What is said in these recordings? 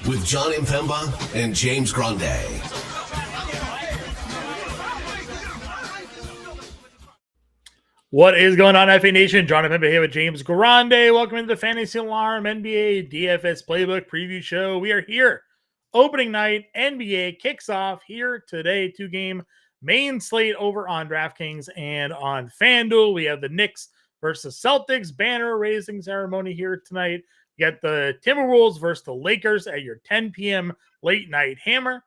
with John Impemba and James Grande. What is going on, FA Nation? John Impemba here with James Grande. Welcome to the Fantasy Alarm NBA DFS Playbook Preview Show. We are here. Opening night, NBA kicks off here today. 2-game main slate over on DraftKings and on FanDuel. We have the Knicks versus Celtics banner raising ceremony here tonight. You got the Timberwolves versus the Lakers at your 10 p.m. late night hammer.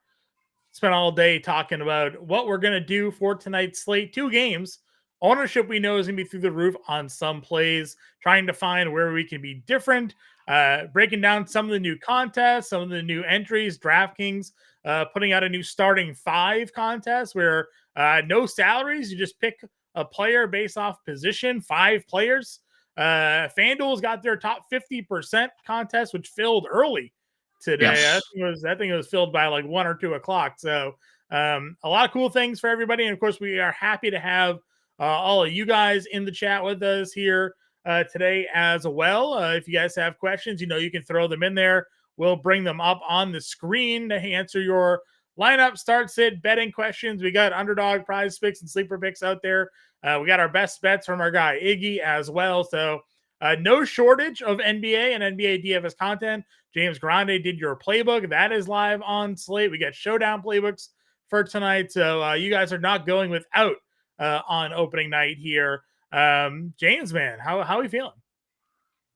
Spent all day talking about what we're going to do for tonight's slate. 2 games. Ownership we know is going to be through the roof on some plays, trying to find where we can be different, breaking down some of the new contests, some of the new entries. DraftKings putting out a new starting 5 contest where no salaries. You just pick a player based off position, 5 players. FanDuel's got their top 50% contest, which filled early today. Yes. I think it was filled by like 1 or 2 o'clock. So a lot of cool things for everybody. And of course, we are happy to have all of you guys in the chat with us here today as well. If you guys have questions, you can throw them in there. We'll bring them up on the screen to answer your lineup, start, sit, betting questions. We got underdog prize picks and sleeper picks out there. We got our best bets from our guy Iggy as well. So no shortage of NBA and NBA DFS content. James Grande did your playbook. That is live on Slate. We got showdown playbooks for tonight. So you guys are not going without on opening night here. James, man, how are we feeling?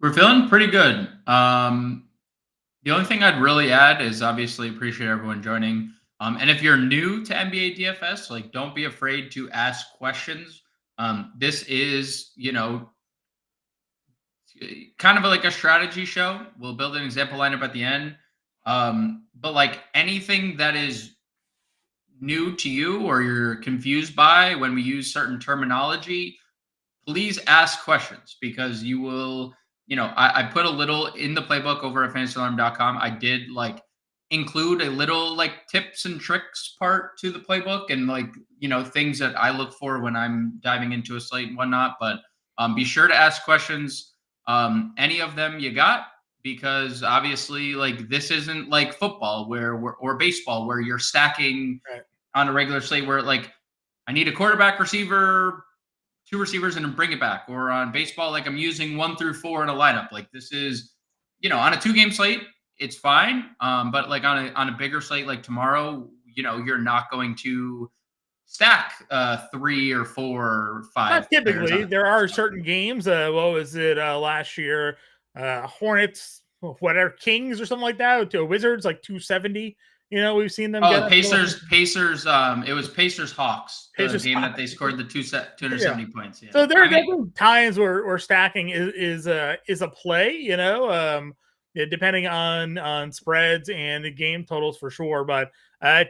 We're feeling pretty good. The only thing I'd really add is obviously appreciate everyone joining. And if you're new to NBA DFS, don't be afraid to ask questions. This is, kind of like a strategy show. We'll build an example lineup at the end. But anything that is new to you or you're confused by when we use certain terminology, please ask questions because you will, I put a little in the playbook over at fantasyalarm.com. I did include a little tips and tricks part to the playbook and things that I look for when I'm diving into a slate and whatnot. But be sure to ask questions. Any of them you got, because obviously this isn't like football or baseball where you're stacking right on a regular slate where I need a quarterback, receiver, 2 receivers, and then bring it back. Or on baseball, I'm using 1 through 4 in a lineup. This is, on a 2-game slate, it's fine. But on a bigger slate like tomorrow, you're not going to stack 3 or 4 or 5. Not typically. There are certain games. What was it last year? Hornets, whatever, Kings or something like that. To Wizards, 270. We've seen them. Oh, Pacers. It was Pacers Hawks. The game that they scored the 270 points. Yeah. So there are definitely times where stacking is a play. Depending on spreads and the game totals for sure. But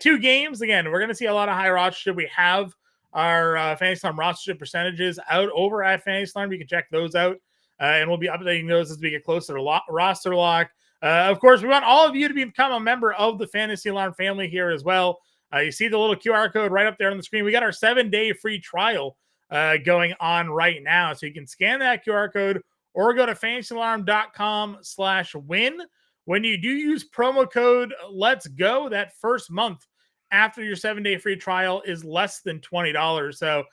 2 games again, we're going to see a lot of high rostership. We have our Fantasy Alarm rostership percentages out over at Fantasy Alarm. You can check those out, and we'll be updating those as we get closer to roster lock. Of course, we want all of you to become a member of the Fantasy Alarm family here as well. You see the little QR code right up there on the screen. We got our 7-day free trial going on right now. So you can scan that QR code or go to fantasyalarm.com/win. When you do use promo code Let's Go, that first month after your 7-day free trial is less than $20. So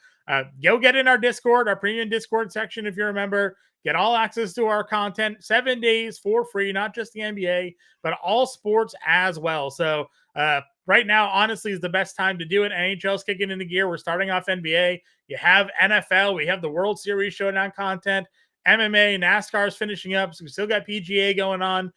go get in our Discord, our premium Discord section if you're a member. Get all access to our content, 7 days for free, not just the NBA, but all sports as well. So right now, honestly, is the best time to do it. NHL's kicking into gear. We're starting off NBA. You have NFL. We have the World Series Showdown content. MMA, NASCAR's finishing up. So we still got PGA going on.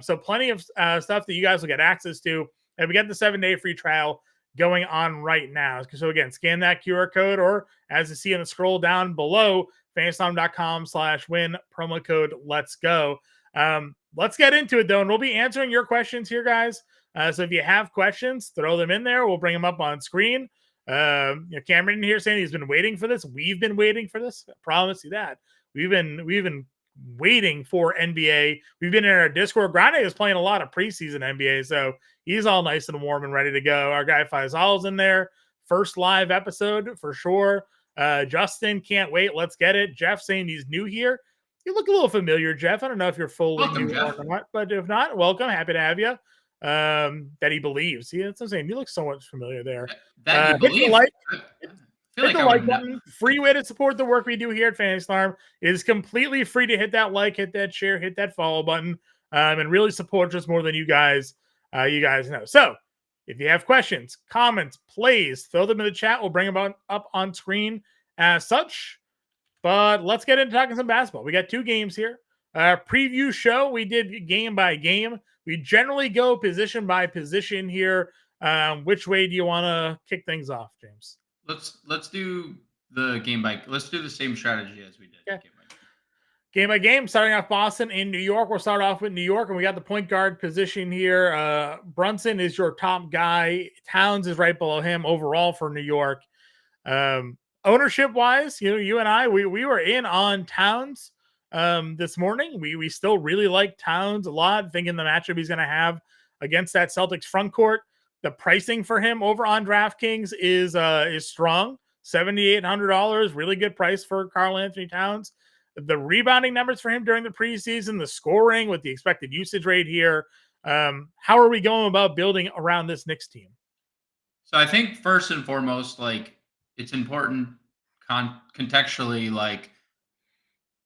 So plenty of stuff that you guys will get access to. And we got the 7-day free trial going on right now. So again, scan that QR code, or as you see on the scroll down below, fantasyalarm.com/win, promo code Let's Go. Let's get into it though, and we'll be answering your questions here, guys. So if you have questions, throw them in there. We'll bring them up on screen. Cameron in here saying he's been waiting for this. We've been waiting for this. I promise you that. We've been waiting for NBA. We've been in our Discord. Grande is playing a lot of preseason NBA, so he's all nice and warm and ready to go. Our guy Faisal's in there. First live episode for sure. Justin, can't wait. Let's get it. Jeff saying he's new here. You look a little familiar, Jeff. I don't know if you're fully Welcome, new Jeff. or not, but if not, welcome. Happy to have you. that he believes. Yeah, that's what I'm saying. You look so much familiar there. That you Hit the believe. like, I feel hit like the I like would know. button. Free way to support the work we do here at Fantasy Farm. It is completely free to hit that like, hit that share, hit that follow button, and really support us more than you guys know. So if you have questions, comments, plays, throw them in the chat. We'll bring them up on screen as such. But let's get into talking some basketball. We got 2 games here. Preview show, we did game by game. We generally go position by position here. Which way do you want to kick things off, James? Let's do the game by. Let's do the same strategy as we did. Okay. Game by game. Game by game, starting off Boston and New York. We'll start off with New York, and we got the point guard position here. Brunson is your top guy. Towns is right below him overall for New York. Ownership wise, you and I, we were in on Towns this morning. We still really like Towns a lot, thinking the matchup he's going to have against that Celtics front court. The pricing for him over on DraftKings is strong, $7,800, really good price for Karl Anthony Towns. The rebounding numbers for him during the preseason, the scoring with the expected usage rate here. How are we going about building around this Knicks team? So I think first and foremost, like it's important contextually, like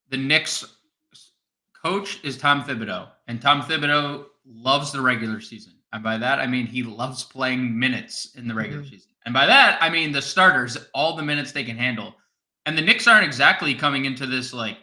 the Knicks coach is Tom Thibodeau, and Tom Thibodeau loves the regular season. And by that, I mean he loves playing minutes in the regular season. And by that, I mean the starters, all the minutes they can handle. And the Knicks aren't exactly coming into this like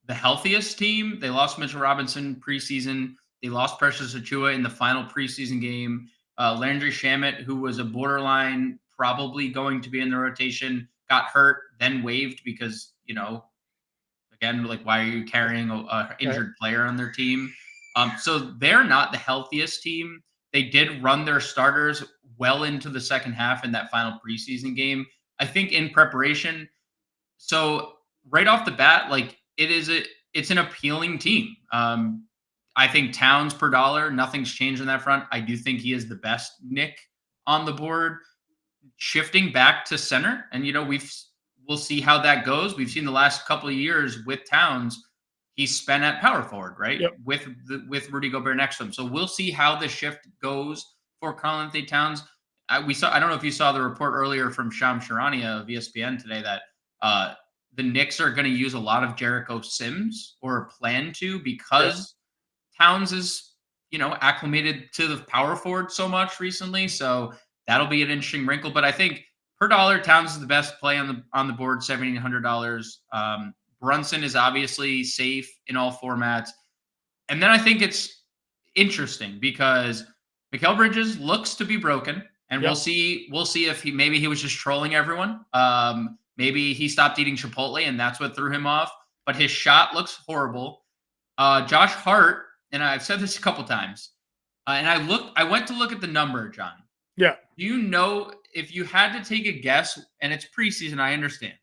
the healthiest team. They lost Mitchell Robinson preseason. They lost Precious Achiuwa in the final preseason game. Landry Shamet, who was a borderline probably going to be in the rotation, got hurt, then waived because, again, like why are you carrying a injured player on their team? So they're not the healthiest team. They did run their starters well into the second half in that final preseason game, I think in preparation. So right off the bat, like it's an appealing team. I think Towns per dollar, nothing's changed on that front. I do think he is the best Nick on the board. Shifting back to center, and we'll see how that goes. We've seen the last couple of years with Towns, he's spent at power forward, right? Yep. With Rudy Gobert next to him. So we'll see how the shift goes for Karl Anthony Towns. I don't know if you saw the report earlier from Shams Charania of ESPN today that the Knicks are going to use a lot of Jericho Sims or plan to because Towns is, acclimated to the power forward so much recently. So that'll be an interesting wrinkle. But I think per dollar, Towns is the best play on the board, $1,700. Brunson is obviously safe in all formats. And then I think it's interesting because Mikal Bridges looks to be broken. And we'll see if maybe he was just trolling everyone. Maybe he stopped eating Chipotle and that's what threw him off. But his shot looks horrible. Josh Hart, and I've said this a couple times, and I went to look at the number, John. Yeah. Do you know if you had to take a guess, and it's preseason, I understand.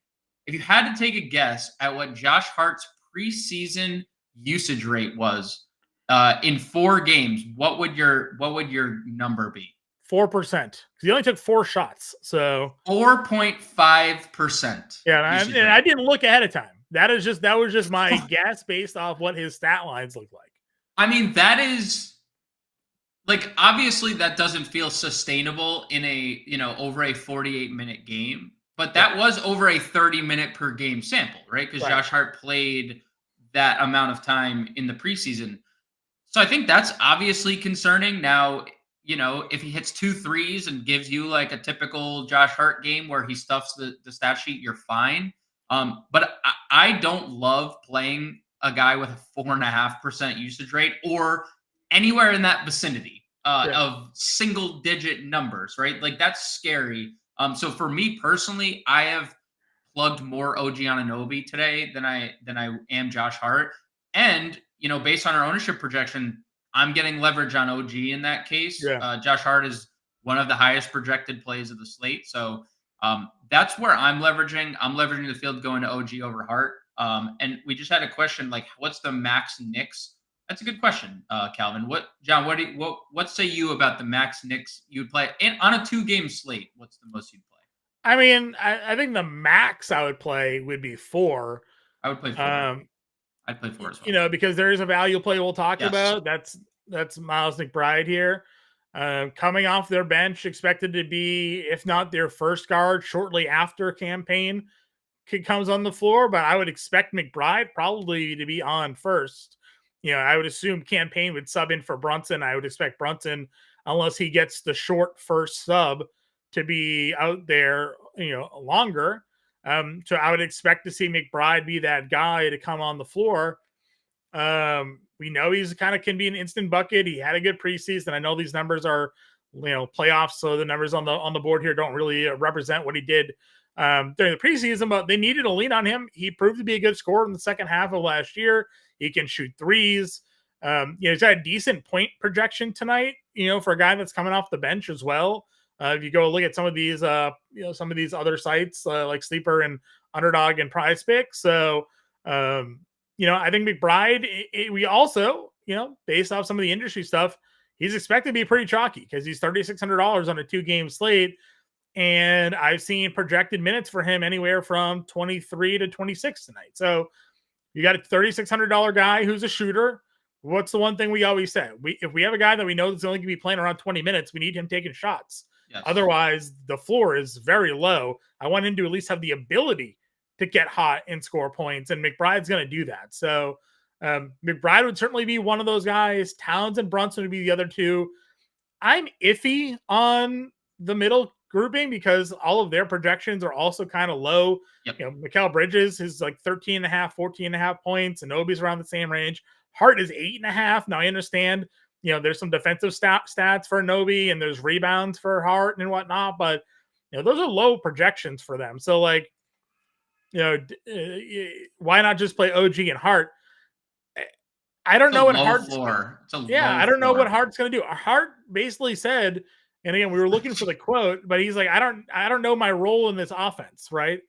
If you had to take a guess at what Josh Hart's preseason usage rate was in 4 games, what would your number be? 4%. Because he only took 4 shots. So 4.5%. Yeah, and I didn't look ahead of time. That was just my guess based off what his stat lines look like. I mean, that is like obviously that doesn't feel sustainable in a over a 48-minute game, but that was over a 30-minute per game sample, right? Because Josh Hart played that amount of time in the preseason. So I think that's obviously concerning. Now, if he hits 2 threes and gives you like a typical Josh Hart game where he stuffs the stat sheet, you're fine. But I don't love playing a guy with a 4.5% usage rate or anywhere in that vicinity of single digit numbers, right? Like that's scary. So for me personally, I have plugged more OG Anunoby today than I am Josh Hart. And, based on our ownership projection, I'm getting leverage on OG in that case. Yeah. Josh Hart is one of the highest projected plays of the slate. So that's where I'm leveraging. I'm leveraging the field going to OG over Hart. And we just had a question like, what's the max Knicks? That's a good question, Calvin. John? What say you about the max Knicks you'd play on a 2-game slate? What's the most you'd play? I mean, I think the max I would play would be 4. I would play 4. I'd play 4 as well. Because there is a value play we'll talk about. That's Miles McBride here. Coming off their bench, expected to be, if not their first guard, shortly after campaign comes on the floor. But I would expect McBride probably to be on first. I would assume campaign would sub in for Brunson. I would expect Brunson, unless he gets the short first sub, to be out there, longer. So I would expect to see McBride be that guy to come on the floor. We know he's kind of can be an instant bucket. He had a good preseason. I know these numbers are, playoffs, so the numbers on the board here don't really represent what he did during the preseason, but they needed to lean on him. He proved to be a good scorer in the second half of last year. He can shoot threes. He's got a decent point projection tonight, for a guy that's coming off the bench as well. If you go look at some of these, some of these other sites like Sleeper and Underdog and Prize Picks. So, I think McBride, we also, based off some of the industry stuff, he's expected to be pretty chalky because he's $3,600 on a 2-game slate. And I've seen projected minutes for him anywhere from 23 to 26 tonight. So you got a $3,600 guy who's a shooter. What's the one thing we always say? If we have a guy that we know that's only going to be playing around 20 minutes, we need him taking shots. Yes. Otherwise, the floor is very low. I want him to at least have the ability to get hot and score points, and McBride's going to do that. So McBride would certainly be one of those guys. Towns and Brunson would be the other two. I'm iffy on the middle grouping because all of their projections are also kind of low. Yep. Mikal Bridges is like 13.5, 14.5 points, and Obi's around the same range. Hart is 8.5. Now I understand, there's some defensive stats for Nobi and there's rebounds for Hart and whatnot, but those are low projections for them. So why not just play OG and Hart? I don't know what Hart's floor. I don't know what Hart's going to do. Hart basically said, and again, we were looking for the quote, but he's like, I don't know my role in this offense, right?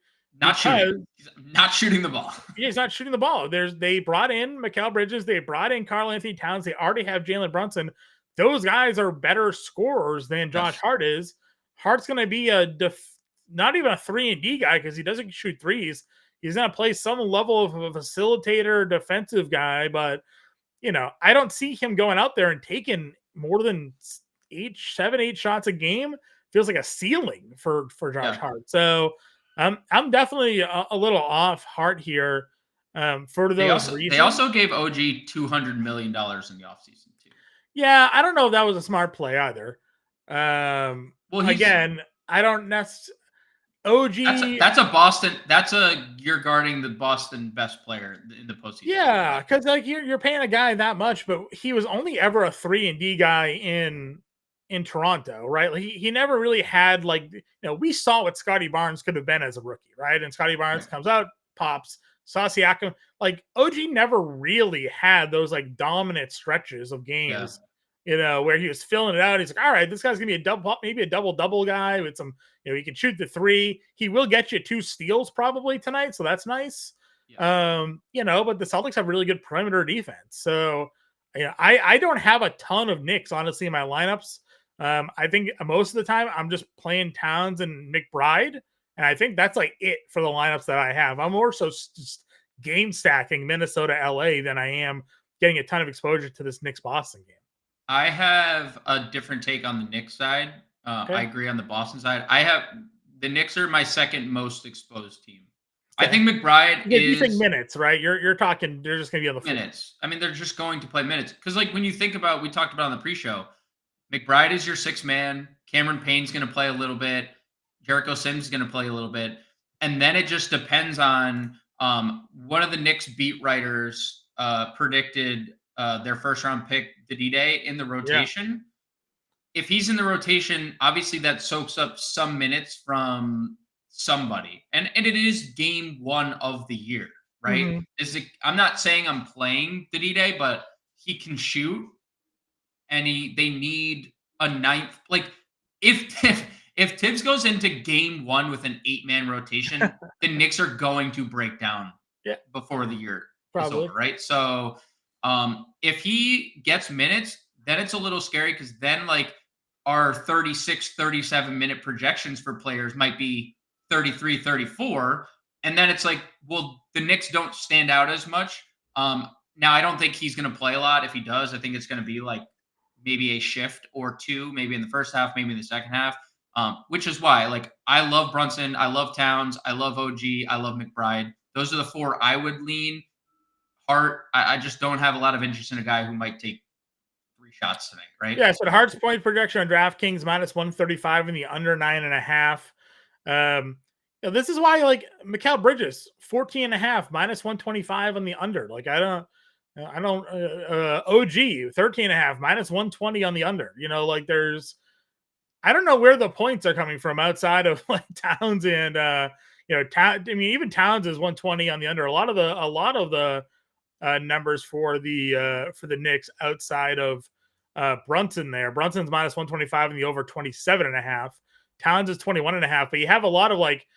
Shooting. He's not shooting the ball. Yeah, he's not shooting the ball. They brought in Mikal Bridges. They brought in Karl-Anthony Towns. They already have Jalen Brunson. Those guys are better scorers than Josh Hart is. Hart's going to be not even a 3-and-D guy because he doesn't shoot threes. He's going to play some level of a facilitator, defensive guy, but I don't see him going out there and taking more than 7, 8 shots a game. Feels like a ceiling for Josh Hart. So I'm definitely a little off Hart here for those reasons. They also gave OG $200 million in the offseason too. Yeah, I don't know if that was a smart play either. Again, I don't necessarily. OG. You're guarding the Boston best player in the postseason. Yeah, because you're paying a guy that much, but he was only ever a 3-and-D guy in Toronto, right? He never really had we saw what Scotty Barnes could have been as a rookie, right? And Scotty Barnes comes out, pops. Siakam, OG never really had those dominant stretches of games. Where he was filling it out. He's like, all right, this guy's going to be maybe a double guy with some, he can shoot the 3. He will get you 2 steals probably tonight. So that's nice. Yeah. But the Celtics have really good perimeter defense. So, I don't have a ton of Knicks, honestly, in my lineups. I think most of the time I'm just playing Towns and McBride. And I think that's it for the lineups that I have. I'm more so just game stacking Minnesota, LA than I am getting a ton of exposure to this Knicks Boston game. I have a different take on the Knicks side. Okay. I agree on the Boston side. The Knicks are my second most exposed team. Okay. I think McBride is. You think minutes, right? You're talking. They're just going to be on the floor. Minutes. I mean, they're just going to play minutes because, when you think about, we talked about on the pre-show, McBride is your 6th man. Cameron Payne's going to play a little bit. Jericho Sims is going to play a little bit, and then it just depends on one of the Knicks beat writers predicted their first round pick, Didide, in the rotation. Yeah. If he's in the rotation, obviously that soaks up some minutes from somebody. And it is game 1 of the year, right? Mm-hmm. I'm not saying I'm playing Didide, but he can shoot. And they need a 9th. If Tibbs goes into game 1 with an 8-man rotation, the Knicks are going to break down before the year is over, right? So if he gets minutes, then it's a little scary because then our 36, 37 minute projections for players might be 33, 34. And then it's the Knicks don't stand out as much. Now I don't think he's going to play a lot. If he does, I think it's going to be maybe a shift or two, maybe in the first half, maybe in the second half. Which is why, like, I love Brunson, I love Towns, I love OG, I love McBride. Those are the four I would lean. Hart, I just don't have a lot of interest in a guy who might take 3 shots tonight, right? Yeah, so the Hart's point projection on DraftKings -135 in the under 9.5. This is why, like, Mikal Bridges 14.5 -125 on the under. Like, I don't OG 13.5 -120 on the under. Like, I don't know where the points are coming from outside of like Towns and even Towns is 120 on the under. A lot of the numbers for the Knicks outside of Brunson there. Brunson's -125 in the over 27.5. Towns is 21.5, but you have a lot of like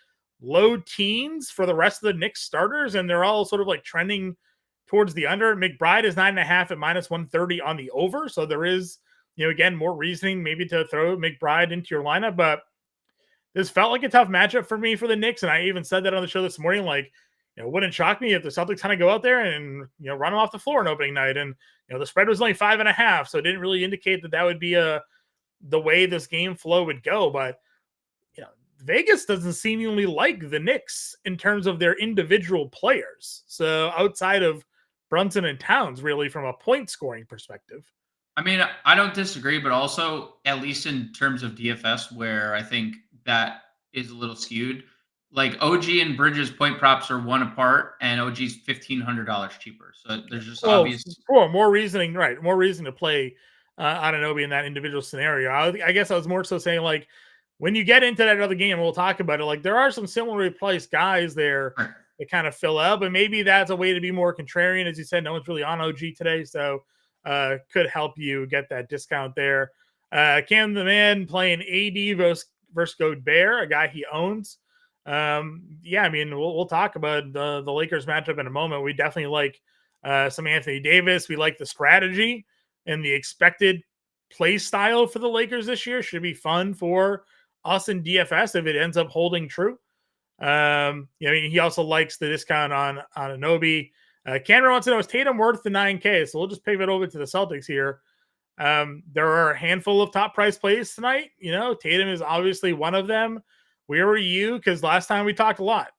low teens for the rest of the Knicks starters, and they're all sort of like trending towards the under. McBride is 9.5 at -130 on the over. So there is, again, more reasoning maybe to throw McBride into your lineup, but this felt like a tough matchup for me for the Knicks. And I even said that on the show this morning, like, it wouldn't shock me if the Celtics kind of go out there and, run them off the floor on opening night. And, the spread was only 5.5. So it didn't really indicate that would be the way this game flow would go. But, Vegas doesn't seemingly like the Knicks in terms of their individual players. So outside of Brunson and Towns, really, from a point scoring perspective. I mean, I don't disagree, but also, at least in terms of DFS, where I think that is a little skewed, like OG and Bridges point props are 1 apart, and OG's $1,500 cheaper. So there's just obvious. More reasoning, right? More reason to play Anunoby in that individual scenario. I guess I was more so saying, like, when you get into that other game, we'll talk about it. Like, there are some similarly priced guys there that kind of fill out, but maybe that's a way to be more contrarian. As you said, no one's really on OG today, so could help you get that discount there. Cam the Man playing AD versus Gobert, a guy he owns. I mean, we'll talk about the Lakers matchup in a moment. We definitely like some Anthony Davis. We like the strategy and the expected play style for the Lakers this year. Should be fun for us in DFS if it ends up holding true. He also likes the discount on Anunoby. Cameron wants to know, is Tatum worth the 9K? So we'll just pivot over to the Celtics here. There are a handful of top price plays tonight. Tatum is obviously one of them. Where were you? Because last time we talked a lot.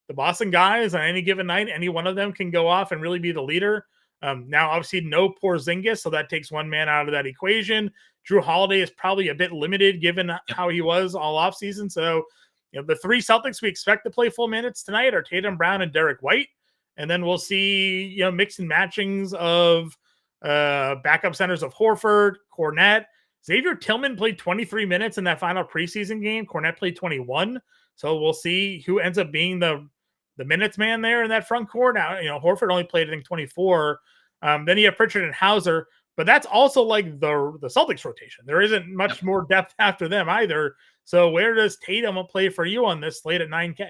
The Boston guys on any given night, any one of them can go off and really be the leader. Now, obviously, no Porzingis, so that takes one man out of that equation. Drew Holiday is probably a bit limited given how he was all offseason. So, the 3 Celtics we expect to play full minutes tonight are Tatum, Brown, and Derek White. And then we'll see, mix and matchings of backup centers of Horford, Cornette. Xavier Tillman played 23 minutes in that final preseason game. Cornette played 21. So we'll see who ends up being the minutes man there in that front court. Now, Horford only played, I think, 24. Then you have Pritchard and Hauser, but that's also like the Celtics rotation. There isn't much more depth after them either. So where does Tatum play for you on this slate at 9K?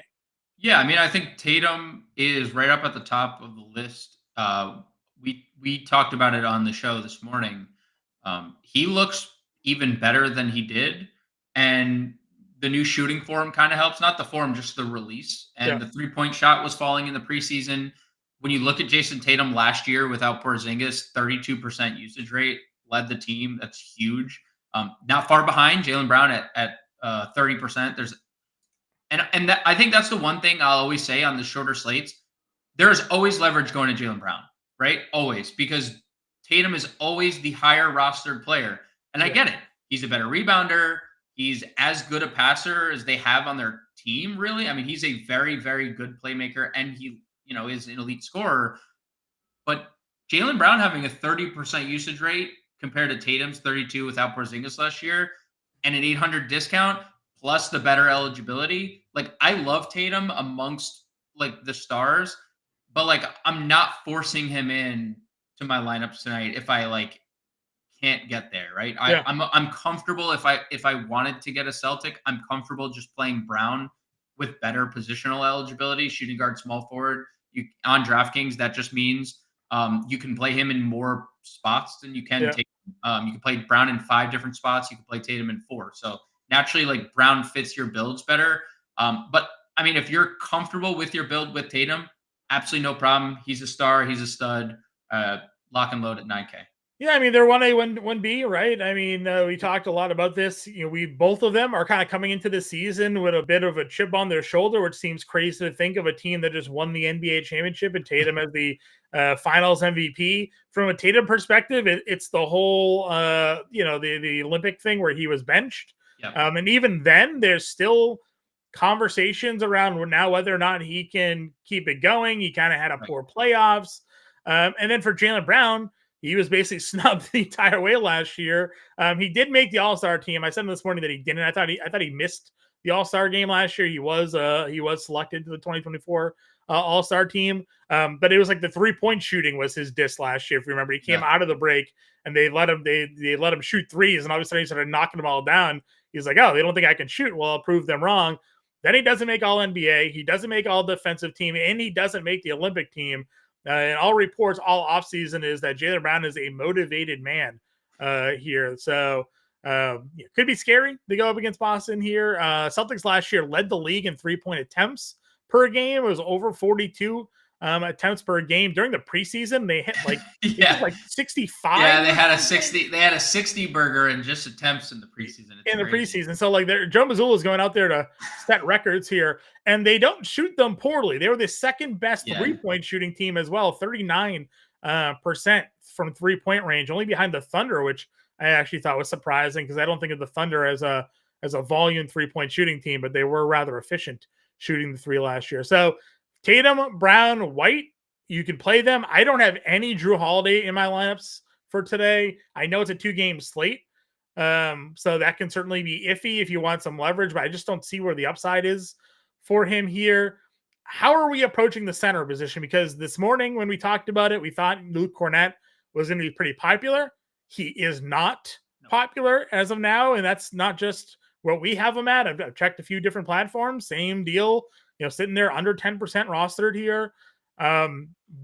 Yeah, I mean, I think Tatum is right up at the top of the list. We talked about it on the show this morning. He looks even better than he did, and the new shooting form kind of helps. Not the form, just the release. And the 3-point shot was falling in the preseason. When you look at Jason Tatum last year without Porzingis, 32% usage rate, led the team. That's huge. Not far behind Jaylen Brown at 30%. I think that's the one thing I'll always say on the shorter slates. There's always leverage going to Jaylen Brown, right? Always, because Tatum is always the higher rostered player. And I get it. He's a better rebounder. He's as good a passer as they have on their team, really. I mean, he's a very, very good playmaker, and he, is an elite scorer. But Jaylen Brown having a 30% usage rate compared to Tatum's 32 without Porzingis last year, and an 800 discount plus the better eligibility. Like, I love Tatum amongst like the stars, but like, I'm not forcing him in to my lineups tonight if I like can't get there, right? I'm comfortable if I wanted to get a Celtic, I'm comfortable just playing Brown with better positional eligibility, shooting guard, small forward. On DraftKings, that just means you can play him in more spots than you can take. You can play Brown in 5 different spots. You can play Tatum in 4. So naturally, like, Brown fits your builds better. But I mean, if you're comfortable with your build with Tatum, absolutely no problem. He's a star. He's a stud. Lock and load at 9K. Yeah, I mean, they're 1A, 1B, right? I mean, we talked a lot about this. We both of them are kind of coming into the season with a bit of a chip on their shoulder, which seems crazy to think of a team that just won the NBA championship and Tatum as the Finals MVP. From a Tatum perspective, it's the whole, the Olympic thing where he was benched, Yeah. and even then, there's still conversations around now whether or not he can keep it going. He kind of had a poor playoffs, and then for Jaylen Brown. He was basically snubbed the entire way last year. He did make the All-Star team. I said this morning that he didn't. I thought he missed the All-Star game last year. He was selected to the 2024 All-Star team. But it was like the 3-point shooting was his diss last year. If you remember, he came out of the break and they let him shoot threes, and all of a sudden he started knocking them all down. He's like, oh, they don't think I can shoot. Well, I'll prove them wrong. Then he doesn't make All NBA. He doesn't make All Defensive Team, and he doesn't make the Olympic team. And all reports all offseason is that Jaylen Brown is a motivated man here. So it could be scary to go up against Boston here. Celtics last year led the league in 3-point attempts per game. It was over 42 attempts per game. During the preseason, they hit like 65. Yeah, they had a 60 burger in just attempts in the preseason. Preseason. So like Joe Mazzulla is going out there to set records here, and they don't shoot them poorly. They were the second best 3-point shooting team as well, 39% from 3-point range, only behind the Thunder, which I actually thought was surprising because I don't think of the Thunder as a volume 3-point shooting team, but they were rather efficient shooting the three last year. So Tatum, Brown, White, you can play them. I don't have any Drew Holiday in my lineups for today. I know it's a 2-game slate, so that can certainly be iffy if you want some leverage, but I just don't see where the upside is for him here. How are we approaching the center position? Because this morning when we talked about it, we thought Luke Cornett was going to be pretty popular. He is not popular as of now, and that's not just what we have him at. I've checked a few different platforms, same deal. Sitting there under 10% rostered here.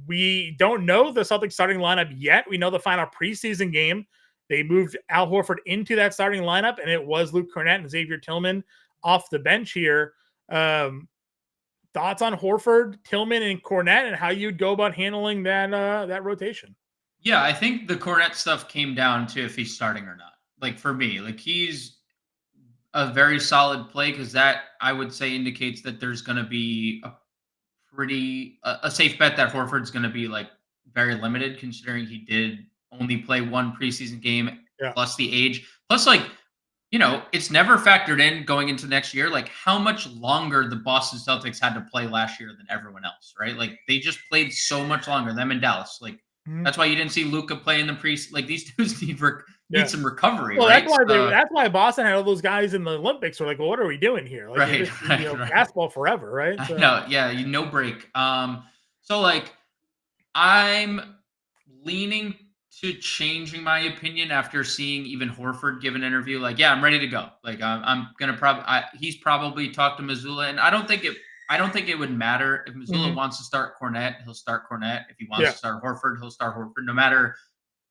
We don't know the Celtics starting lineup yet. We know the final preseason game. They moved Al Horford into that starting lineup, and it was Luke Cornett and Xavier Tillman off the bench here. Thoughts on Horford, Tillman, and Cornett, and how you'd go about handling that rotation? Yeah, I think the Cornett stuff came down to if he's starting or not. Like for me, like he's a very solid play because that I would say indicates that there's going to be a safe bet that Horford's going to be like very limited considering he did only play one preseason game plus the age. Plus, like, it's never factored in going into next year, like how much longer the Boston Celtics had to play last year than everyone else, right? Like they just played so much longer, them in Dallas. Like that's why you didn't see Luka play in the like these dudes need some recovery. Well, right? That's why Boston had all those guys in the Olympics. We're like, well, what are we doing here? Like, basketball forever, right? So. No, no break. So like, I'm leaning to changing my opinion after seeing even Horford give an interview. Like, yeah, I'm ready to go. Like, I'm gonna he's probably talked to Mazzulla, and I don't think it would matter if Mazzulla wants to start Cornett, he'll start Cornett. If he wants to start Horford, he'll start Horford, no matter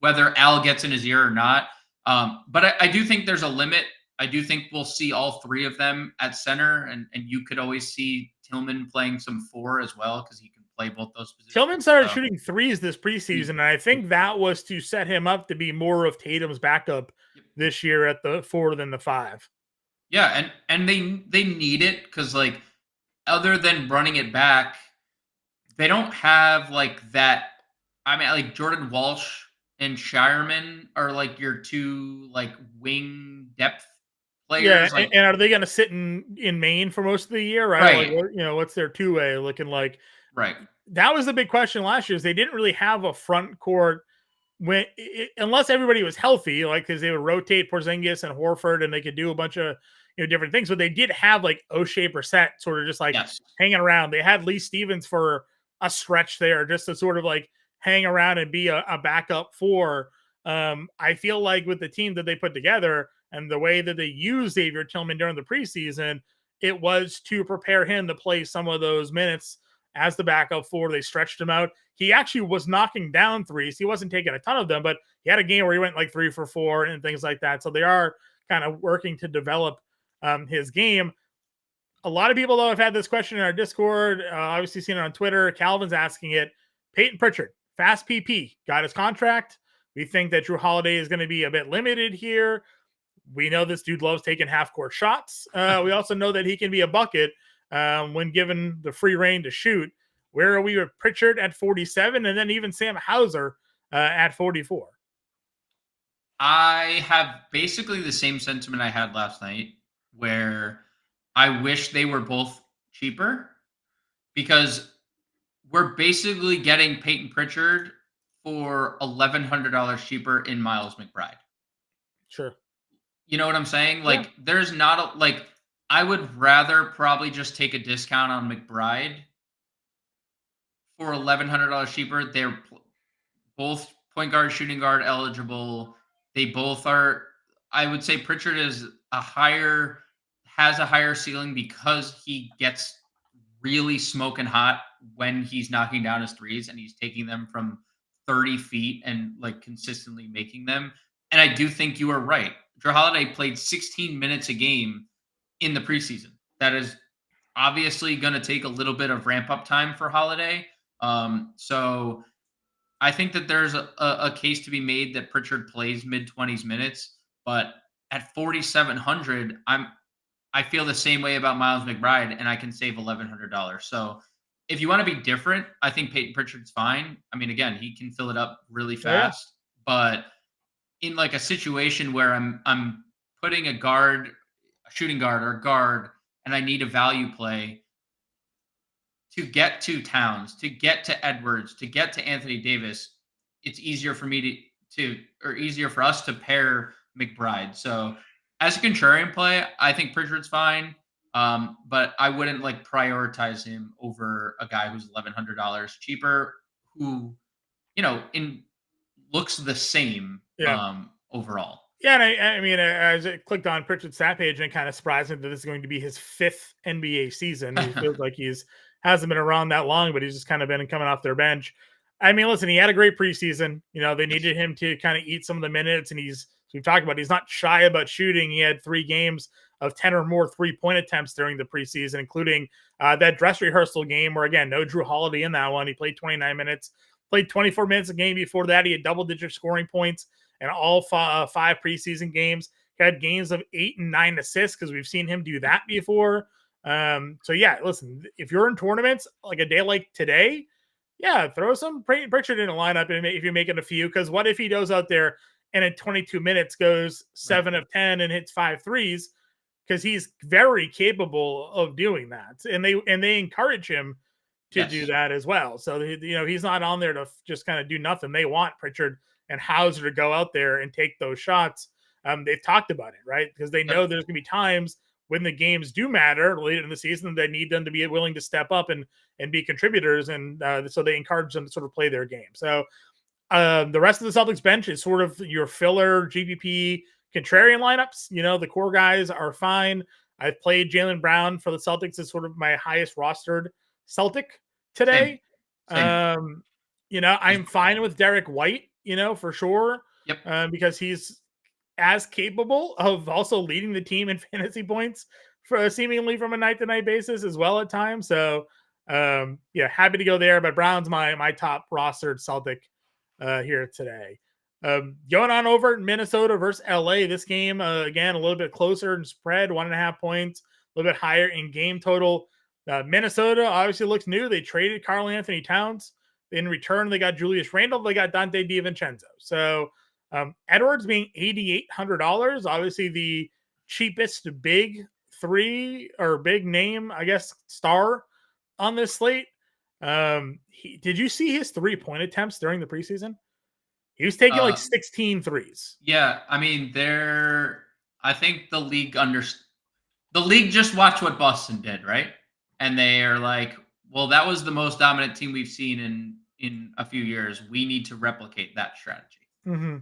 whether Al gets in his ear or not. But I do think there's a limit. I do think we'll see all three of them at center, and you could always see Tillman playing some 4 as well because he can play both those positions. Tillman started shooting threes this preseason, and I think that was to set him up to be more of Tatum's backup this year at the 4 than the 5. Yeah, and they need it because like other than running it back, they don't have like that. I mean, like Jordan Walsh and Shireman are like your 2 like wing depth players. Yeah, and are they going to sit in Maine for most of the year? Right. Like, what's their 2-way looking like? Right. That was the big question last year. Is they didn't really have a front court unless everybody was healthy, like because they would rotate Porzingis and Horford, and they could do a bunch of different things. But they did have like O'Shea Brissett sort of just like hanging around. They had Lee Stevens for a stretch there, just to sort of like hang around and be a backup for. I feel like with the team that they put together and the way that they used Xavier Tillman during the preseason, it was to prepare him to play some of those minutes as the backup 4. They stretched him out. He actually was knocking down threes. He wasn't taking a ton of them, but he had a game where he went like 3 for 4 and things like that. So they are kind of working to develop his game. A lot of people, though, have had this question in our Discord. Obviously seen it on Twitter. Calvin's asking it. Peyton Pritchard, fast PP, got his contract. We think that Drew Holiday is going to be a bit limited here. We know this dude loves taking half-court shots. We also know that he can be a bucket when given the free reign to shoot. Where are we with Pritchard at 47, and then even Sam Hauser at 44? I have basically the same sentiment I had last night, where I wish they were both cheaper, because we're basically getting Peyton Pritchard for $1,100 cheaper in Miles McBride. Sure. You know what I'm saying? Like, there's not a like. I would rather probably just take a discount on McBride for $1,100 cheaper. They're both point guard, shooting guard eligible. They both are. I would say Pritchard has a higher ceiling because he gets really smoking hot when he's knocking down his threes and he's taking them from 30 feet and like consistently making them. And I do think you are right. Drew Holiday played 16 minutes a game in the preseason. That is obviously going to take a little bit of ramp up time for Holiday. So I think that there's a case to be made that Pritchard plays mid 20s minutes, but at 4,700, I feel the same way about Miles McBride, and I can save $1,100. So if you want to be different, I think Peyton Pritchard's fine. I mean, again, he can fill it up really fast, but in like a situation where I'm putting a shooting guard or a guard, and I need a value play to get to Towns, to get to Edwards, to get to Anthony Davis, it's easier for me or easier for us to pair McBride. So as a contrarian play, I think Pritchard's fine. But I wouldn't like prioritize him over a guy who's $1,100 cheaper, who, looks the same overall. Yeah, and I mean, as I clicked on Pritchard's stat page, and it kind of surprised me that this is going to be his 5th NBA season. He feels like hasn't been around that long, but he's just kind of been coming off their bench. I mean, listen, he had a great preseason. They needed him to kind of eat some of the minutes, and we've talked about, he's not shy about shooting. He had 3 games of 10 or more 3-point attempts during the preseason, including that dress rehearsal game where, again, no Drew Holiday in that one. He played 29 minutes, played 24 minutes a game before that. He had double-digit scoring points in all 5 preseason games. He had games of 8 and 9 assists because we've seen him do that before. So yeah, listen, if you're in tournaments like a day like today, throw some Pritchard in a lineup if you're making a few, because what if he goes out there and in 22 minutes goes 7 of 10 and hits 5 threes, because he's very capable of doing that. And they encourage him to do that as well. So, he's not on there to just kind of do nothing. They want Pritchard and Hauser to go out there and take those shots. They've talked about it, right? Because they know there's going to be times when the games do matter later in the season, they need them to be willing to step up and be contributors. And so they encourage them to sort of play their game. So the rest of the Celtics bench is sort of your filler GPP contrarian lineups. The core guys are fine. I've played Jaylen Brown for the Celtics as sort of my highest rostered Celtic today. Same. I'm fine with Derek White, for sure. Yep. Because he's as capable of also leading the team in fantasy points for seemingly from a night-to-night basis as well at times. So, happy to go there. But Brown's my top rostered Celtic here today. Going on over Minnesota versus LA. This game, again, a little bit closer in spread, 1.5 points, a little bit higher in game total. Minnesota obviously looks new. They traded Karl Anthony Towns. In return, they got Julius Randle. They got Dante DiVincenzo. So Edwards being $8,800, obviously the cheapest big 3 or big name, I guess, star on this slate. Did you see his 3-point attempts during the preseason? He was taking like 16 threes. Yeah, I mean, I think the league just watched what Boston did, right? And they are like, well, that was the most dominant team we've seen in a few years. We need to replicate that strategy. Mm-hmm.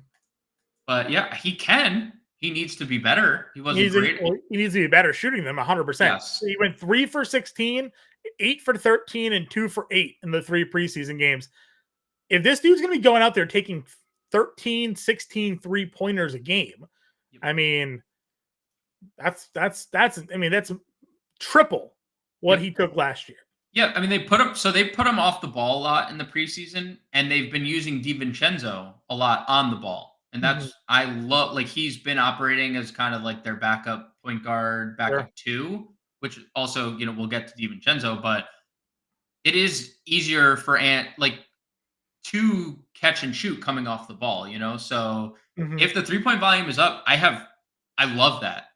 But yeah, he can. He needs to be better. He wasn't great. He needs to be better shooting them 100%. Yes. So he went 3 for 16, 8 for 13, and 2 for 8 in the 3 preseason games. If this dude's going to be going out there taking 13, 16 3-pointers a game, I mean, that's triple what he took last year. Yeah, I mean they put him off the ball a lot in the preseason, and they've been using DiVincenzo a lot on the ball, and Mhm. I love like he's been operating as kind of like their backup point guard, Sure. backup two, which also we'll get to DiVincenzo, but it is easier for Ant like to catch and shoot coming off the ball, So Mhm. if the 3-point volume is up, I love that.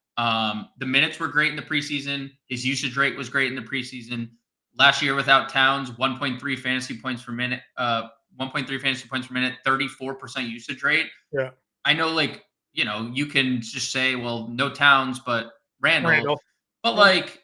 The minutes were great in the preseason. His usage rate was great in the preseason. Last year without Towns, 1.3 fantasy points per minute, 1.3 fantasy points per minute, 34% usage rate. Yeah. I know you can just say, well, no Towns, but Randall. Randall. But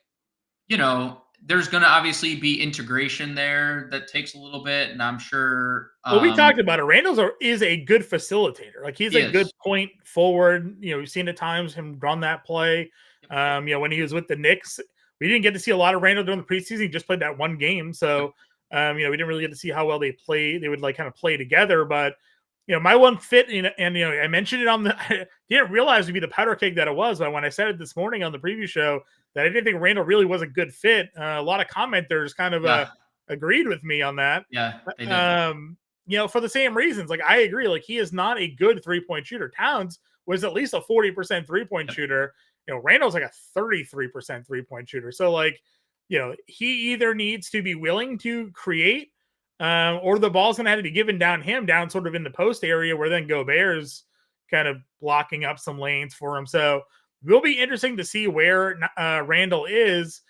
Yep. there's going to obviously be integration there that takes a little bit, and I'm sure Well, we talked about it. Is a good facilitator. Like he's he a good is. point forward. We've seen at times him run that play. Yep. When he was with the Knicks, we didn't get to see a lot of Randall during the preseason. He just played that one game, Yep. so we didn't really get to see how well they play. They would like kind of play together, but my one fit, and I mentioned it on the. I didn't realize it'd be the powder keg that it was, but when I said it this morning on the preview show that I didn't think Randall really was a good fit, a lot of commenters kind of Yeah. agreed with me on that. Yeah, they did. Um, for the same reasons. Like I agree, like he is not a good 3-point shooter. Towns was at least a 40% 3-point Yep. shooter. Randall's like a 33% 3-point shooter. So like, he either needs to be willing to create, or the ball's gonna have to be given down sort of in the post area where then Gobert's kind of blocking up some lanes for him. So it will be interesting to see where Randall is,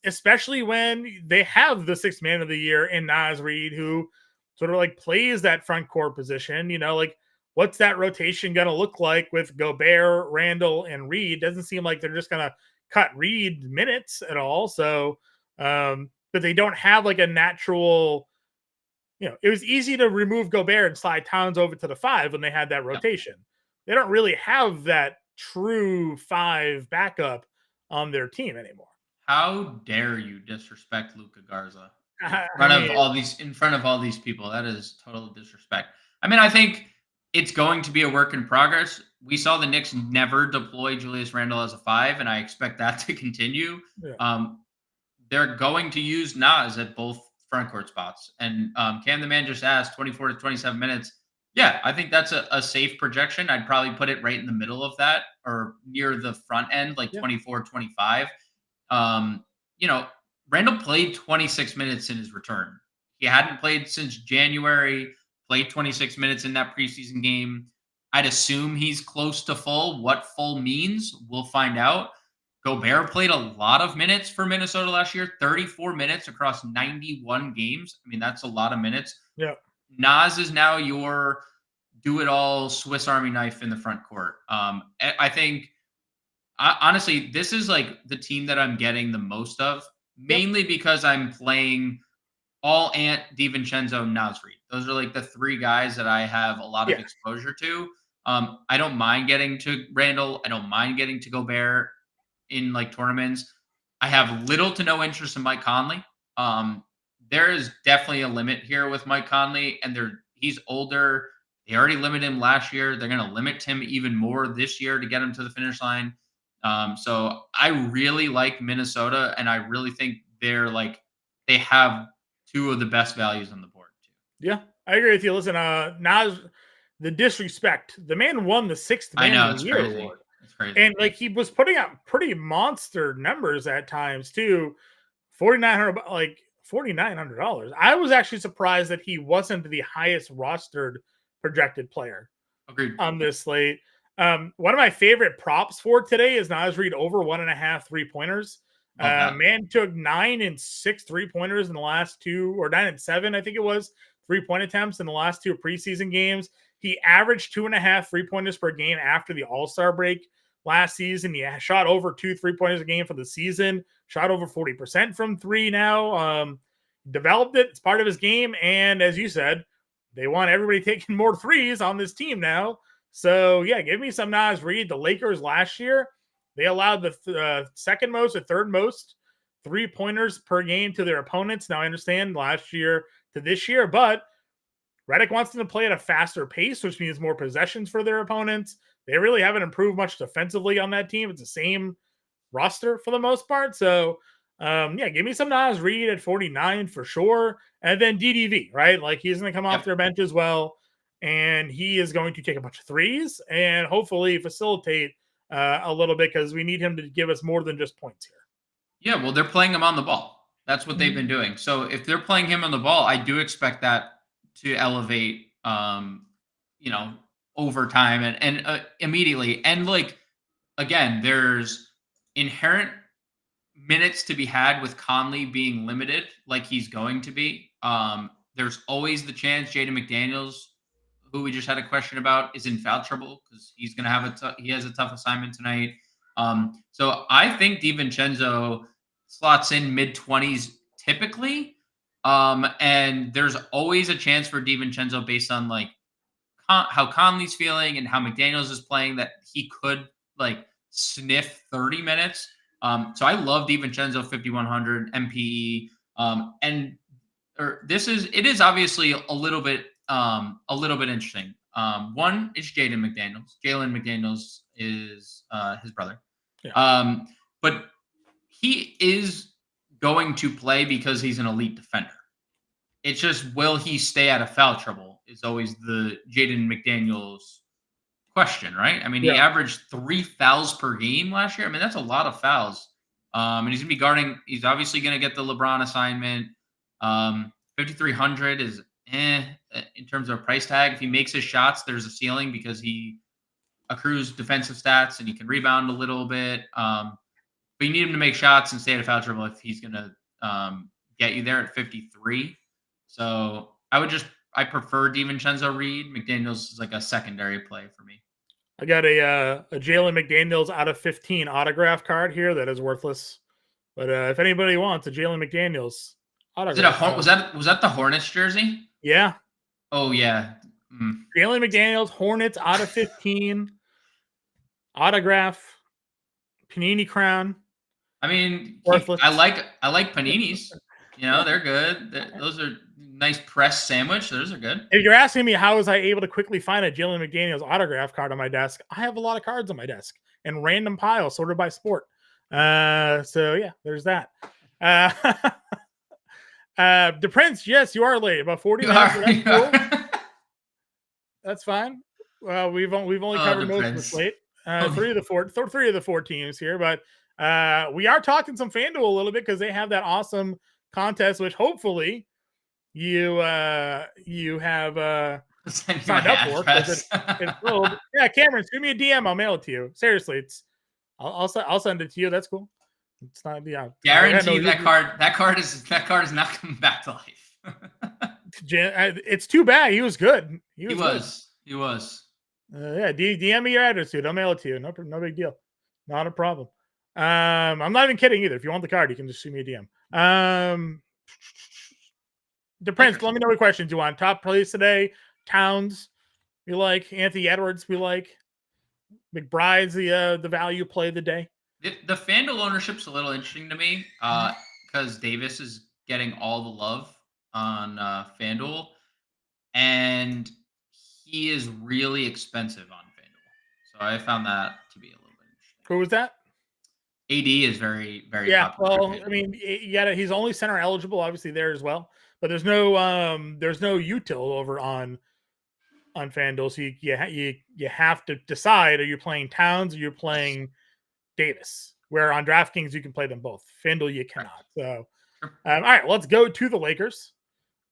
especially when they have the sixth man of the year in Naz Reid, who sort of like plays that front court position. Like what's that rotation going to look like with Gobert, Randall, and Reid? Doesn't seem like they're just going to cut Reid minutes at all. So, but they don't have like a natural. It was easy to remove Gobert and slide Towns over to the 5 when they had that Yep. rotation. They don't really have that true 5 backup on their team anymore. How dare you disrespect Luka Garza I mean, in front of all these people? That is total disrespect. I mean, I think it's going to be a work in progress. We saw the Knicks never deploy Julius Randle as a 5, and I expect that to continue. yeah. They're going to use Nas at both front court spots. And Cam the Man just asked 24 to 27 minutes. Yeah, I think that's a safe projection. I'd probably put it right in the middle of that or near the front end, like Yeah. 24, 25. Um, you know, Randall played 26 minutes in his return. He hadn't played since January, played 26 minutes in that preseason game. I'd assume he's close to full. What full means, we'll find out. Gobert played a lot of minutes for Minnesota last year, 34 minutes across 91 games. I mean, that's a lot of minutes. Yeah. Nas is now your do-it-all Swiss Army knife in the front court. I think, honestly, this is like the team that I'm getting the most of, mainly because I'm playing all Ant, DiVincenzo, Nasri. Those are like the three guys that I have a lot of Yeah. exposure to. I don't mind getting to Randall. I don't mind getting to Gobert in like tournaments. I have little to no interest in Mike Conley. There is definitely a limit here with Mike Conley, and he's older. They already limited him last year. They're going to limit him even more this year to get him to the finish line. So I really like Minnesota, and I really think they have two of the best values on the board too. Yeah, I agree with you. Listen, Nas, the disrespect. The man won the sixth I man know of it's the year crazy. award. It's crazy. And like he was putting out pretty monster numbers at times too. $4,900. I was actually surprised that he wasn't the highest rostered projected player Agreed. on this slate. One of my favorite props for today is Naz Reid over 1.5 3-pointers. Man took 9 and 6 3-pointers in the last 2, or 9 and 7, I think it was, 3-point attempts in the last 2 preseason games. He averaged 2.5 3-pointers per game after the All-Star break last season. He shot over 2 3-pointers a game for the season, shot over 40% from 3 now. Developed it. It's part of his game. And as you said, they want everybody taking more threes on this team now. So, yeah, give me some Naz Reid. The Lakers last year, they allowed the second most or third most 3-pointers per game to their opponents. Now, I understand last year to this year, but Redick wants them to play at a faster pace, which means more possessions for their opponents. They really haven't improved much defensively on that team. It's the same roster for the most part. So, Yeah, give me some Nas Reed at 49 for sure. And then DDV, right? Like he's going to come off their bench as well. And he is going to take a bunch of threes and hopefully facilitate a little bit because we need him to give us more than just points here. Yeah, well, they're playing him on the ball. That's what they've been doing. So if they're playing him on the ball, I do expect that to elevate, over time and immediately. And like, again, there's inherent minutes to be had with Conley being limited, like he's going to be. There's always the chance Jaden McDaniels, who we just had a question about, is in foul trouble because he's going to have he has a tough assignment tonight. So I think DiVincenzo slots in mid-20s typically. And there's always a chance for DiVincenzo based on like how Conley's feeling and how McDaniels is playing that he could like sniff 30 minutes. So I love DiVincenzo 5,100 MPE. It is obviously a little bit interesting. One is Jalen McDaniels is his brother. Yeah. But he is going to play because he's an elite defender. It's just, will he stay out of foul trouble is always the Jaden McDaniels question, right? I mean, he averaged 3 fouls per game last year. I mean, that's a lot of fouls. And he's going to be guarding. He's obviously going to get the LeBron assignment. 5,300 is in terms of price tag. If he makes his shots, there's a ceiling because he accrues defensive stats and he can rebound a little bit. But you need him to make shots and stay out of foul trouble if he's going to get you there at 53. So I prefer DiVincenzo Reed. McDaniels is like a secondary play for me. I got a Jalen McDaniels out of 15 autograph card here that is worthless. But if anybody wants a Jalen McDaniels autograph, was that the Hornets jersey? Yeah. Oh yeah. Jalen McDaniels Hornets out of 15 autograph Panini crown. I mean, I like Paninis. They're good. Those are nice press sandwich. Those are good. If you're asking me how was I able to quickly find a Jalen McDaniels autograph card on my desk, I have a lot of cards on my desk and random piles sorted by sport. So yeah, there's that. The Prince, yes, you are late. About 40 minutes. Cool. That's fine. Well, we've only covered most of the slate. Three of the four teams here, but we are talking some FanDuel a little bit because they have that awesome contest, which hopefully you have signed up for. It's filled. Yeah, Cameron, send me a DM. I'll mail it to you. Seriously, I'll send it to you. That's cool. It's not guarantee that card is not coming back to life. It's too bad. He was good. He was. Yeah, DM me your address, dude. I'll mail it to you. No big deal. Not a problem. I'm not even kidding either. If you want the card, you can just shoot me a DM. Depends. Let me know what questions you want. Top plays today. Towns, we like. Anthony Edwards, we like. McBride's the value play of the day. The FanDuel ownership's a little interesting to me because Davis is getting all the love on FanDuel, and he is really expensive on FanDuel. So I found that to be a little bit interesting. Who was that? AD is very, very popular. Well, I mean, he's only center eligible, obviously there as well, but there's no util over on FanDuel. So you have to decide: are you playing Towns or you're playing Davis? Where on DraftKings you can play them both. FanDuel you cannot. So, all right, let's go to the Lakers.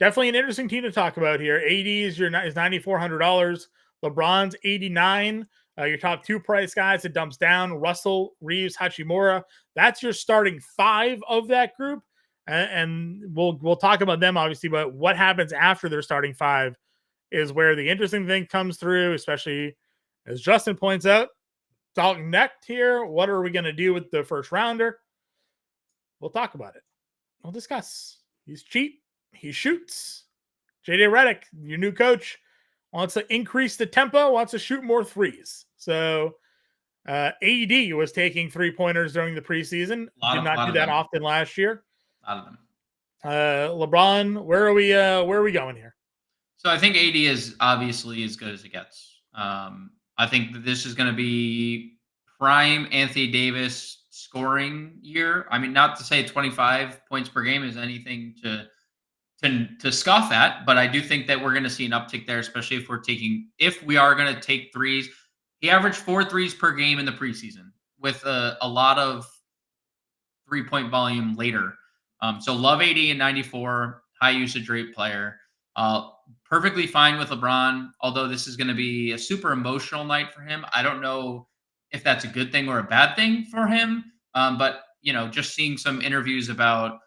Definitely an interesting team to talk about here. AD is $9,400. LeBron's 89. Your top two price guys, it dumps down. Russell, Reeves, Hachimura. That's your starting 5 of that group. And we'll talk about them, obviously, but what happens after their starting 5 is where the interesting thing comes through, especially as Justin points out, Dalton necked here. What are we going to do with the first rounder? We'll talk about it. We'll discuss. He's cheap. He shoots. JJ Redick, your new coach, wants to increase the tempo, wants to shoot more threes. So AD was taking 3-pointers during the preseason. Did not do that often last year. A lot of them. LeBron, where are we going here? So I think AD is obviously as good as it gets. I think that this is going to be prime Anthony Davis scoring year. I mean, not to say 25 points per game is anything to scoff at, but I do think that we're going to see an uptick there, especially if we are going to take threes. He averaged 4 threes per game in the preseason with a lot of 3-point volume later. So love 80 and 94, high usage rate player. Perfectly fine with LeBron, although this is going to be a super emotional night for him. I don't know if that's a good thing or a bad thing for him. But, just seeing some interviews about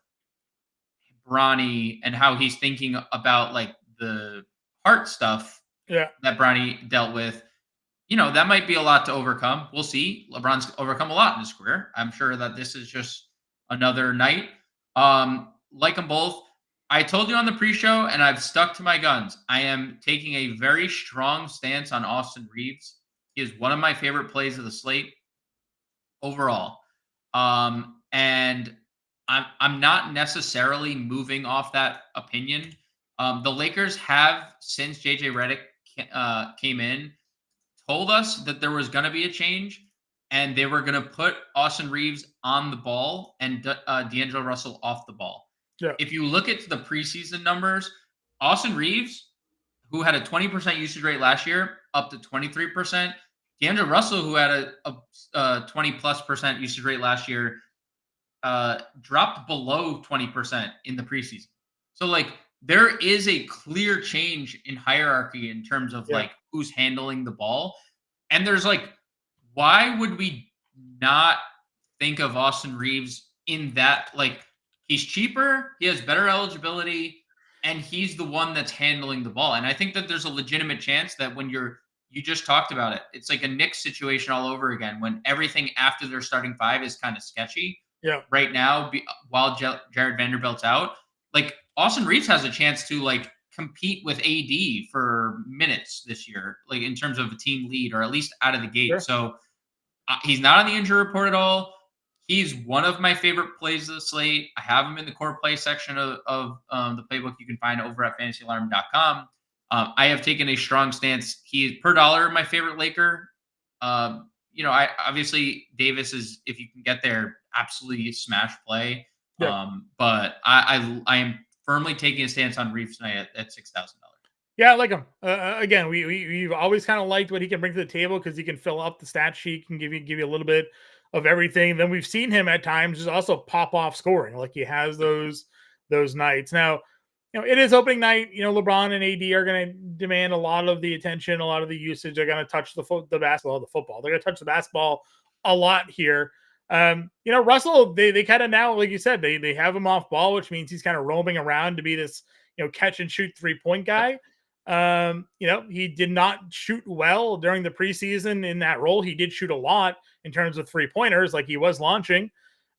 Bronny and how he's thinking about like the heart stuff that Bronny dealt with, that might be a lot to overcome. We'll see. LeBron's overcome a lot in his career. I'm sure that this is just another night. Like them both. I told you on the pre-show, and I've stuck to my guns. I am taking a very strong stance on Austin Reeves. He is one of my favorite plays of the slate overall. And I'm not necessarily moving off that opinion. The Lakers have, since JJ Redick came in, told us that there was going to be a change, and they were going to put Austin Reeves on the ball and D'Angelo Russell off the ball. Yeah. If you look at the preseason numbers, Austin Reeves, who had a 20% usage rate last year, up to 23%. D'Angelo Russell, who had a 20+% usage rate last year, dropped below 20% in the preseason. So, like, there is a clear change in hierarchy in terms of like who's handling the ball. And there's like, why would we not think of Austin Reeves in that? Like, he's cheaper, he has better eligibility, and he's the one that's handling the ball. And I think that there's a legitimate chance that when you just talked about it, it's like a Knicks situation all over again, when everything after their starting five is kind of sketchy. Yeah. Right now, while Jared Vanderbilt's out, like Austin Reeves has a chance to like compete with AD for minutes this year, like in terms of a team lead or at least out of the gate. Sure. So he's not on the injury report at all. He's one of my favorite plays of the slate. I have him in the core play section of the playbook you can find over at fantasyalarm.com. I have taken a strong stance. He is per dollar my favorite Laker. I obviously Davis is, if you can get there, absolutely smash play. Yeah. But I am firmly taking a stance on Reeves tonight at $6,000. Yeah, I like him. Again, we've always kind of liked what he can bring to the table because he can fill up the stat sheet, can give you a little bit of everything. Then we've seen him at times just also pop off scoring, like he has those nights. Now, it is opening night. LeBron and AD are going to demand a lot of the attention, a lot of the usage. They're going to touch the basketball, the football. They're going to touch the basketball a lot here. Russell, they kind of now, like you said, they have him off ball, which means he's kind of roaming around to be this, catch and shoot 3-point guy. He did not shoot well during the preseason in that role. He did shoot a lot in terms of 3-pointers, like he was launching.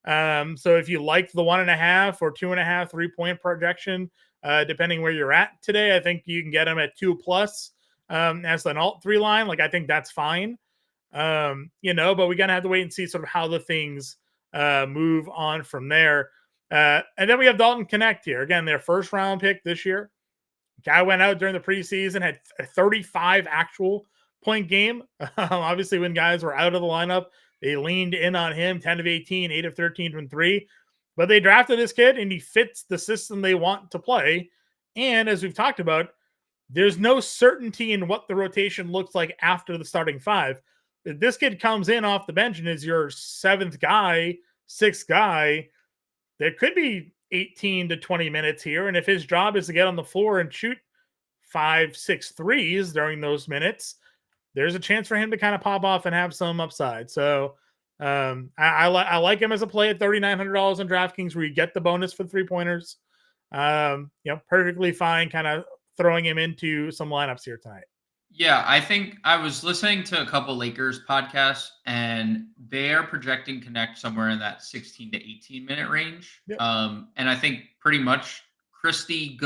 So if you like the 1.5 or 2.5 3-point projection, depending where you're at today, I think you can get him at 2+ as an alt 3 line. Like, I think that's fine. But we're gonna have to wait and see sort of how the things move on from there. And then we have Dalton Connect here. Again, their first round pick this year. Guy went out during the preseason, had a 35 actual point game. Obviously, when guys were out of the lineup, they leaned in on him, 10 of 18, 8 of 13 from 3. But they drafted this kid, and he fits the system they want to play. And as we've talked about, there's no certainty in what the rotation looks like after the starting 5. If this kid comes in off the bench and is your 7th guy, 6th guy, there could be 18 to 20 minutes here. And if his job is to get on the floor and shoot 5-6 threes during those minutes, there's a chance for him to kind of pop off and have some upside. So I like him as a play at $3,900 on DraftKings, where you get the bonus for 3-pointers. Perfectly fine kind of throwing him into some lineups here tonight. Yeah, I think I was listening to a couple Lakers podcasts, and they are projecting Connect somewhere in that 16 to 18 minute range. Yep. And I think pretty much Christie,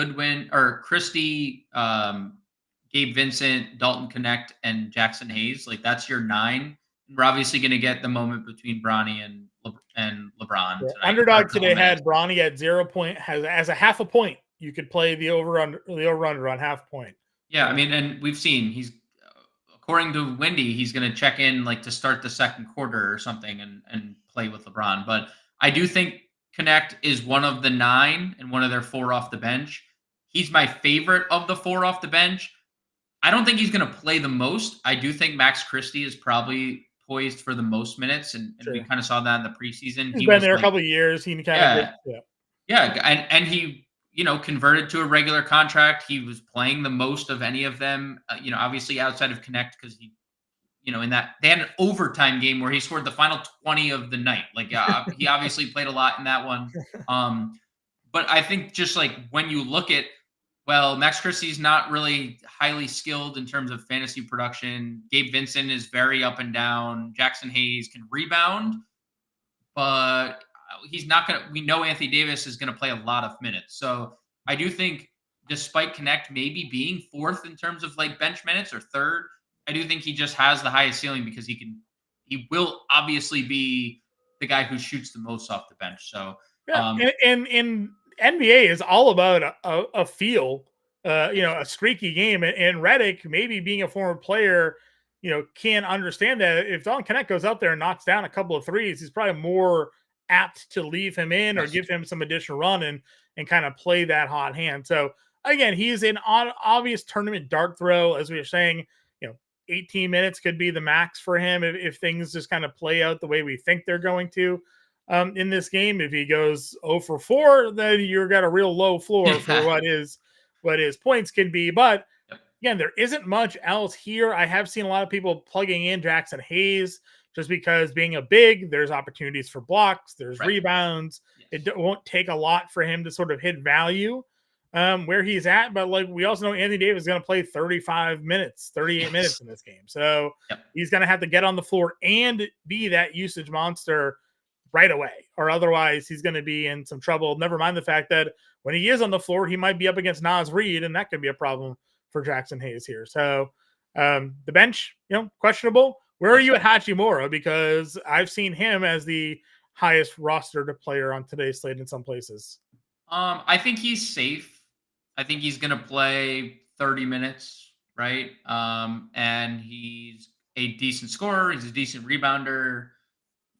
Gabe Vincent, Dalton Connect, and Jackson Hayes, like that's your 9. We're obviously going to get the moment between Bronny and LeBron. Yeah. Underdog today had Bronny at 0 point, as a half a point. You could play the over under on half point. Yeah, I mean, and we've seen according to Wendy, he's going to check in like to start the second quarter or something and play with LeBron. But I do think Connect is one of the 9 and one of their 4 off the bench. He's my favorite of the 4 off the bench. I don't think he's going to play the most. I do think Max Christie is probably poised for the most minutes, and we kind of saw that in the preseason. He's been there a couple of years. He kind of and he converted to a regular contract. He was playing the most of any of them. Obviously outside of Connect because he, in that they had an overtime game where he scored the final 20 of the night. Like he obviously played a lot in that one. But I think just like when you look at, well, Max Christie's not really highly skilled in terms of fantasy production. Gabe Vincent is very up and down. Jackson Hayes can rebound, but he's not going to, we know Anthony Davis is going to play a lot of minutes. So I do think despite Connect maybe being 4th in terms of like bench minutes or 3rd, I do think he just has the highest ceiling because he will obviously be the guy who shoots the most off the bench. So, and NBA is all about a feel, a streaky game. And Redick, maybe being a former player, can understand that if Don Connect goes out there and knocks down a couple of threes, he's probably more apt to leave him in or give him some additional run and kind of play that hot hand. So again, he's an obvious tournament dart throw, as we were saying. 18 minutes could be the max for him if things just kind of play out the way we think they're going to. In this game, if he goes 0 for 4, then you've got a real low floor for what his points can be. But again, there isn't much else here. I have seen a lot of people plugging in Jackson Hayes just because being a big, there's opportunities for blocks, there's rebounds. Yes. It won't take a lot for him to sort of hit value where he's at. But like we also know Anthony Davis is going to play 38 minutes in this game. So he's going to have to get on the floor and be that usage monster right away, or otherwise he's going to be in some trouble. Never mind the fact that when he is on the floor, he might be up against Naz Reid, and that could be a problem for Jackson Hayes here. So the bench, questionable. Where are you at Hachimura? Because I've seen him as the highest rostered player on today's slate in some places. I think he's safe. I think he's going to play 30 minutes, right? And he's a decent scorer. He's a decent rebounder.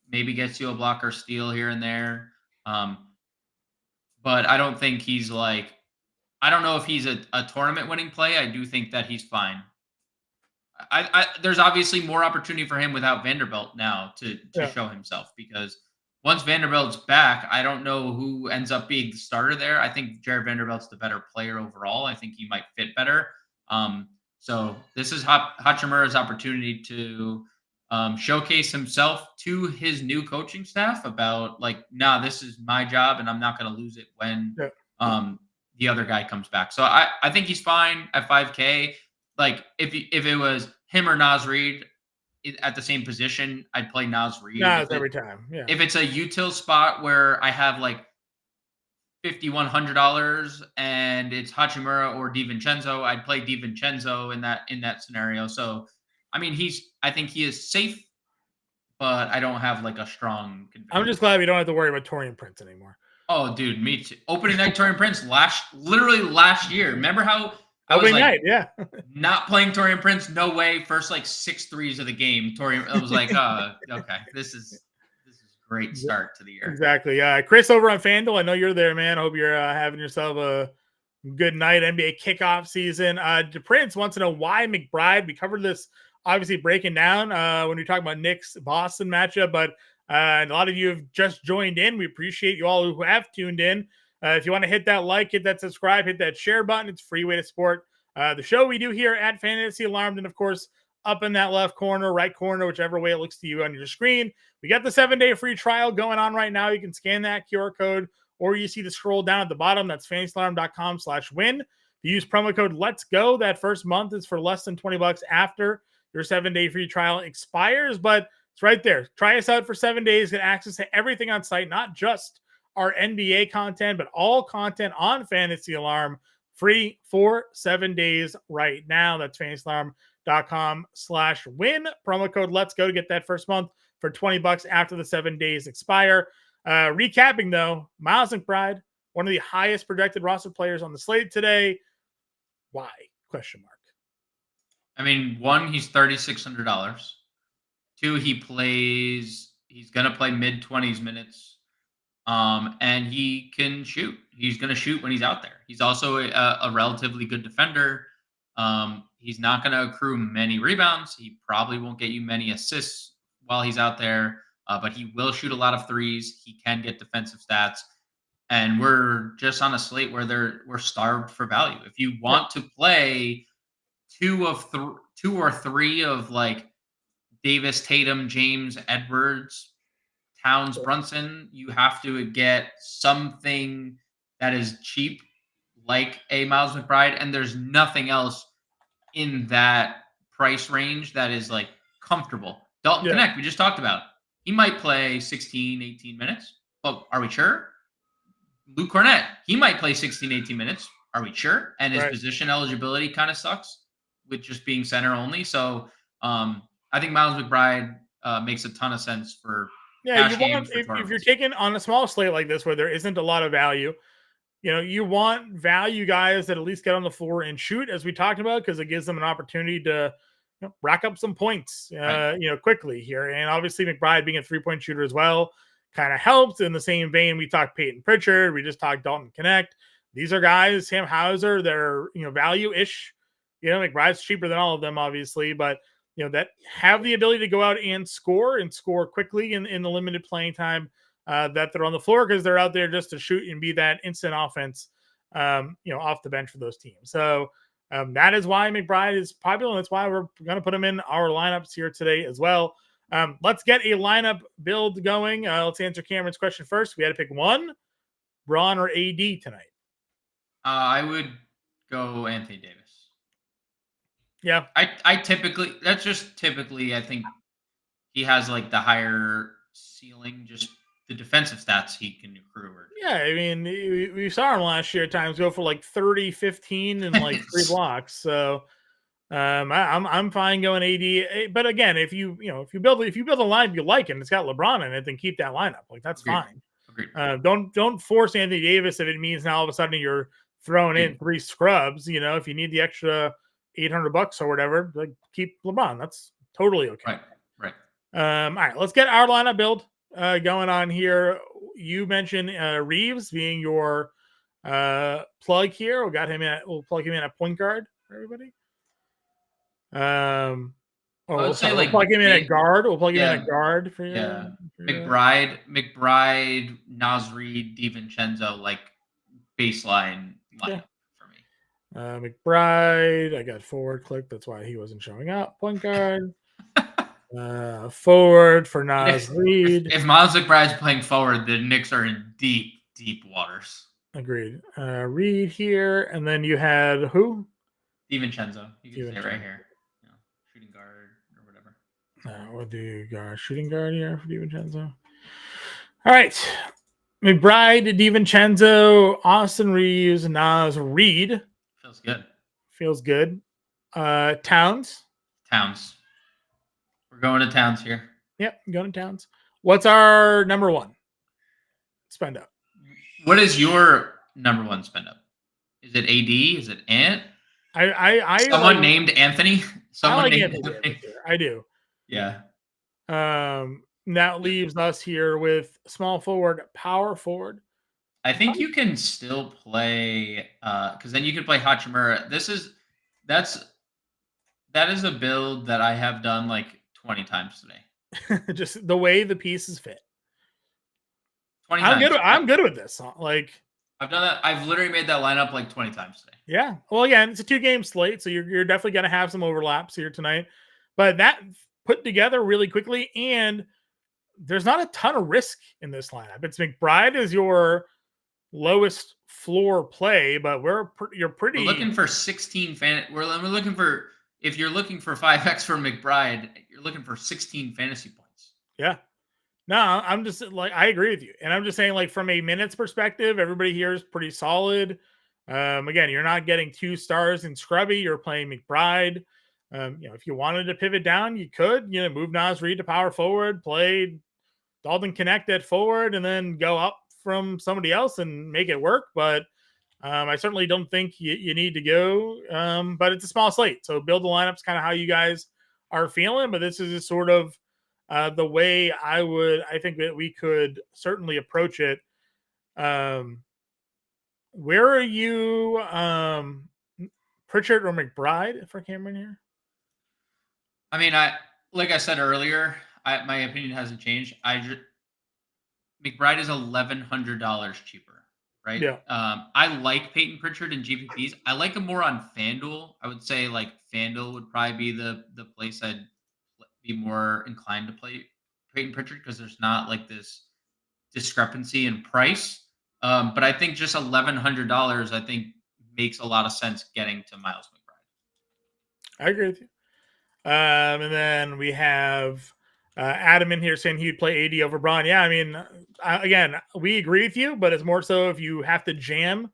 Maybe gets you a block or steal here and there. But I don't think he's like, I don't know if he's a tournament winning play. I do think that he's fine. There's obviously more opportunity for him without Vanderbilt now to show himself, because once Vanderbilt's back, I don't know who ends up being the starter there. I think Jared Vanderbilt's the better player overall. I think he might fit better. So this is Hachimura's opportunity to showcase himself to his new coaching staff about like, nah, this is my job and I'm not going to lose it when the other guy comes back. So I think he's fine at 5K. Like if it was him or Naz Reid at the same position, I'd play Naz Reid. Every time. Yeah. If it's a util spot where I have like $5,100 and it's Hachimura or DiVincenzo, I'd play DiVincenzo in that scenario. So I mean, I think he is safe, but I don't have like a strong conviction. I'm just glad we don't have to worry about Taurean Prince anymore. Oh, dude, me too. Opening night Taurean Prince literally last year. Remember how I was opening like, night, not playing Taurean Prince? No way. First like 6 threes of the game. I was like, okay, this is great start to the year. Exactly. Chris over on FanDuel, I know you're there, man. I hope you're having yourself a good night. NBA kickoff season. Prince wants to know why McBride. We covered this obviously breaking down when we talk about Knicks Boston matchup, but a lot of you have just joined in. We appreciate you all who have tuned in. If you want to hit that like, hit that subscribe, hit that share button, it's a free way to support the show we do here at Fantasy Alarmed. And of course, up in that left corner, right corner, whichever way it looks to you on your screen, we got the 7-day free trial going on right now. You can scan that QR code, or you see the scroll down at the bottom. That's fantasyalarm.com/win. If you use promo code Let's Go, that first month is for less than $20 after your 7-day free trial expires, but it's right there. Try us out for 7 days. Get access to everything on site, not just our NBA content, but all content on Fantasy Alarm, free for 7 days right now. That's fantasyalarm.com/win. Promo code Let's Go to get that first month for $20 after the 7 days expire. Recapping though, Miles McBride, one of the highest projected roster players on the slate today. Why? Question mark. I mean, one, he's $3,600. Two, he's going to play mid-20s minutes. And he can shoot. He's going to shoot when he's out there. He's also a relatively good defender. He's not going to accrue many rebounds. He probably won't get you many assists while he's out there, but he will shoot a lot of threes. He can get defensive stats. And we're just on a slate where we're starved for value. If you want to play two or three of like Davis, Tatum, James, Edwards, Towns, Brunson, you have to get something that is cheap, like a Miles McBride, and there's nothing else in that price range that is like comfortable. Dalton Connect, we just talked about. He might play 16, 18 minutes, but are we sure? Luke Cornett, he might play 16, 18 minutes. Are we sure? And his position eligibility kind of sucks with just being center only. So I think Miles McBride makes a ton of sense for if you're taking on a small slate like this where there isn't a lot of value, you want value guys that at least get on the floor and shoot, as we talked about, because it gives them an opportunity to rack up some points, quickly here. And obviously McBride being a 3-point shooter as well kind of helps. In the same vein, we talked Peyton Pritchard, we just talked Dalton Connect. These are guys, Sam Hauser, they're value-ish. McBride's cheaper than all of them, obviously, but that have the ability to go out and score quickly in the limited playing time that they're on the floor, because they're out there just to shoot and be that instant offense, off the bench for those teams. So that is why McBride is popular, and that's why we're going to put him in our lineups here today as well. Let's get a lineup build going. Let's answer Cameron's question first. We had to pick one, Braun or AD tonight. I would go Anthony Davis. Yeah. I typically I think he has like the higher ceiling, just the defensive stats he can accrue. Yeah, I mean, we saw him last year at times go for like 30, 15 and like 3 blocks. So I'm fine going AD. But again, if you build a line you like and it's got LeBron in it, then keep that lineup. Like that's fine. Agreed. Don't force Anthony Davis if it means now all of a sudden you're throwing in 3 scrubs. If you need the extra $800 or whatever, like keep LeBron. That's totally okay. Right. All right, let's get our lineup build going on here. You mentioned Reeves being your plug here. We'll plug him in at point guard for everybody. We'll plug him in at guard. We'll plug him in at guard for you. Yeah. McBride, Naz Reid, DiVincenzo, like baseline lineup for me. McBride, I got forward click. That's why he wasn't showing up. Point guard. Forward for Naz Reid. If Miles McBride's playing forward, the Knicks are in deep, deep waters. Agreed. Reid here, and then you had who? DiVincenzo. You can say it right here. Shooting guard or whatever. We'll do shooting guard here for DiVincenzo. All right. McBride, DiVincenzo, Austin Reeves, Naz Reid. Feels good. Towns. We're going to Towns here. Yep, going to Towns. What's our number one spend up? What is your number one spend up? Is it AD? Is it Ant? Someone named Anthony? Someone named Anthony. I do. Yeah. That leaves us here with small forward, power forward. I think you can still play because then you can play Hachimura. That is a build that I have done like 20 times today. Just the way the pieces fit. 20 times. I'm good with this. Like I've done that. I've literally made that lineup like 20 times today. Yeah. Well, again, it's a 2-game slate, so you're definitely going to have some overlaps here tonight. But that put together really quickly, and there's not a ton of risk in this lineup. It's McBride is your lowest floor play, but you're pretty. We're looking for 16 We're looking for, if you're looking for 5x for McBride, you're looking for 16 fantasy points. Yeah. No, I'm just like, I agree with you. And I'm just saying, like, from a minutes perspective, everybody here is pretty solid. Again, you're not getting 2 stars in scrubby. You're playing McBride. If you wanted to pivot down, you could, move Naz Reid to power forward, play Dalton Connect at forward, and then go up from somebody else and make it work. But I certainly don't think you need to go, but it's a small slate. So build the lineups kind of how you guys are feeling. But this is sort of the way I think that we could certainly approach it. Where are you, Pritchard or McBride for Cameron here? I mean, like I said earlier, my opinion hasn't changed. McBride is $1,100 cheaper, right? Yeah. I like Peyton Pritchard in GPPs. I like him more on FanDuel. I would say like FanDuel would probably be the place I'd be more inclined to play Peyton Pritchard because there's not like this discrepancy in price. But I think just $1,100, I think makes a lot of sense getting to Miles McBride. I agree with you. And then we have Adam in here saying he'd play AD over Braun. Yeah, I mean, again, we agree with you, but it's more so if you have to jam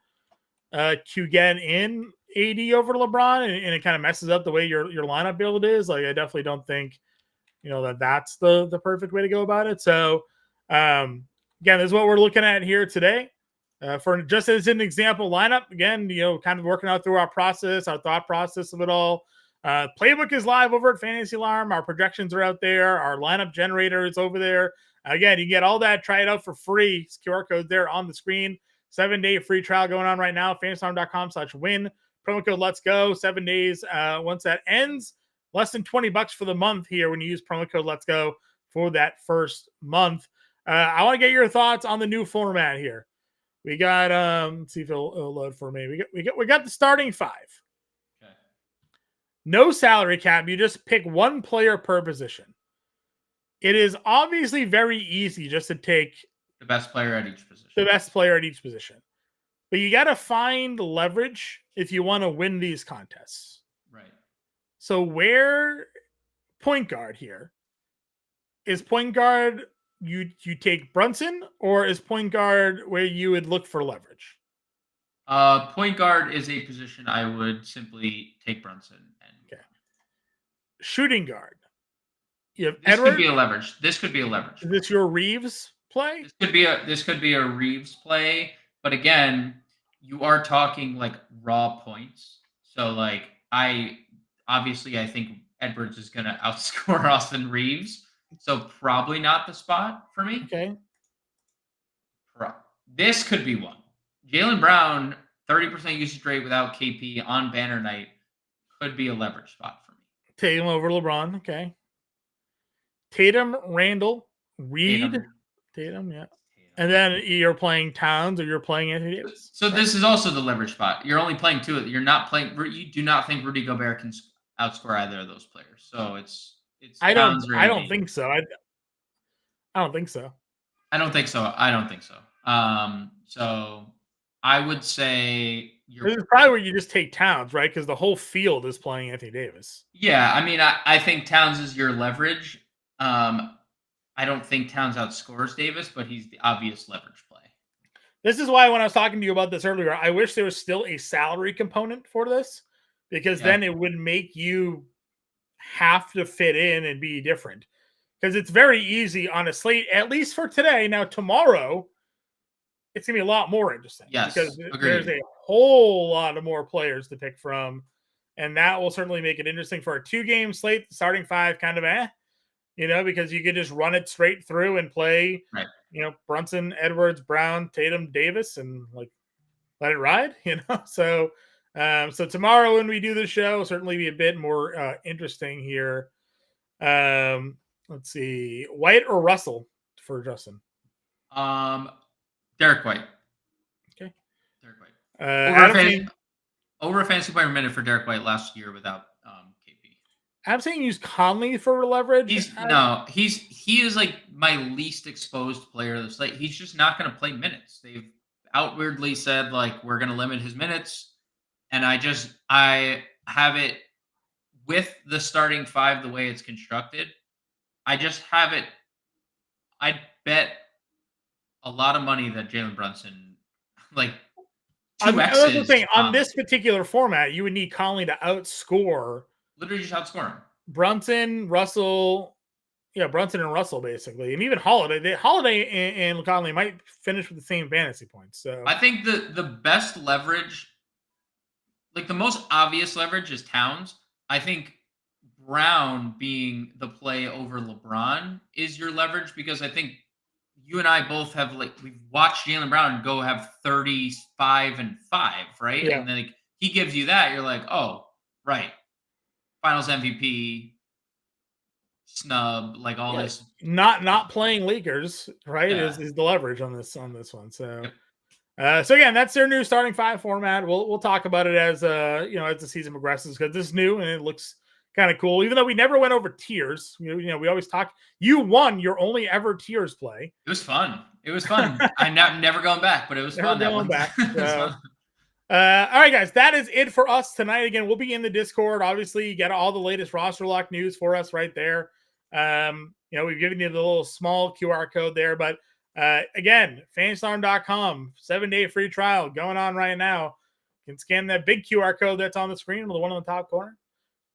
to get in AD over LeBron, and it kind of messes up the way your lineup build is. Like, I definitely don't think that's the perfect way to go about it. So, again, this is what we're looking at here today. For just as an example lineup, again, kind of working out through our thought process of it all. Playbook is live over at Fantasy Alarm. Our projections are out there. Our lineup generator is over there. Again, you can get all that. Try it out for free. QR code there on the screen. 7-day free trial going on right now. fantasyalarm.com/win. Promo code Let's Go. 7 days. Once that ends, less than $20 for the month here when you use promo code Let's Go for that first month. I want to get your thoughts on the new format here. We got let's see if it'll load for me. We got the starting five. Okay. No salary cap. You just pick one player per position. It is obviously very easy just to take the best player at each position. But you got to find leverage if you want to win these contests. Right. So where point guard here? Is point guard you take Brunson, or is point guard where you would look for leverage? Point guard is a position I would simply take Brunson. Okay. Shooting guard. You have This Edwards. could be a leverage. This could be a leverage. Is this your Reeves play? This could be a Reeves play, but again, you are talking like raw points. So like I think Edwards is going to outscore Austin Reeves. So probably not the spot for me. Okay. This could be one. Jaylen Brown, 30% usage rate without KP on banner night could be a leverage spot for me. Tatum over LeBron. Okay. Tatum, Randall, Reed. Tatum, yeah. And then you're playing Towns or you're playing Anthony Davis. So this is also the leverage spot. You're only playing two. You're not playing. You do not think Rudy Gobert can outscore either of those players. So it's. I don't think so. I don't think so. So I would say this is probably where you just take Towns, right? Because the whole field is playing Anthony Davis. Yeah, I mean, I think Towns is your leverage. I don't think Towns outscores Davis, but he's the obvious leverage play. This is why when I was talking to you about this earlier, I wish there was still a salary component for this, because then it would make you have to fit in and be different. Because it's very easy on a slate, at least for today. Now, tomorrow, it's going to be a lot more interesting. Yes, because agreed. There's a whole lot of more players to pick from. And that will certainly make it interesting for a 2-game slate. Starting five kind of because you could just run it straight through and play, Brunson, Edwards, Brown, Tatum, Davis, and like let it ride, So, so tomorrow when we do the show, will certainly be a bit more interesting here. Let's see, White or Russell for Justin? Derek White. Okay. Derek White. Over a fantasy point per minute for Derek White last year without KP. I'm saying use Conley for leverage. He is like my least exposed player of the slate. He's just not going to play minutes. They've outwardly said like we're going to limit his minutes, and I have it with the starting five the way it's constructed. I just have it. I'd bet a lot of money that Jalen Brunson, like, I was saying on this particular format, you would need Conley to outscore. Literally just outscore him. Brunson, Russell, Yeah, Brunson and Russell basically, and even Holiday. Holiday and Conley might finish with the same fantasy points. So I think the best leverage, like the most obvious leverage, is Towns. I think Brown being the play over LeBron is your leverage, because I think you and I both have, like, we've watched Jaylen Brown go have 35 and 5, right? yeah, And then, like, he gives you that, you're like, oh, right, Finals MVP, snub, like all yeah, this. not playing Lakers, right? Yeah. Is the leverage on this one. So. Yep. So again, that's their new starting five format. We'll talk about it as as the season progresses, because this is new and it looks kind of cool. Even though we never went over tiers, we always talk. You won your only ever tiers play. It was fun. It was fun. I'm never going back, but it was Never fun. That going one. back. It was So, fun. all right, guys, that is it for us tonight. Again, we'll be in the Discord. Obviously, you get all the latest roster lock news for us right there. We've given you the little small QR code there, but again, fantasyalarm.com, 7-day free trial going on right now. You can scan that big QR code that's on the screen, the one on the top corner.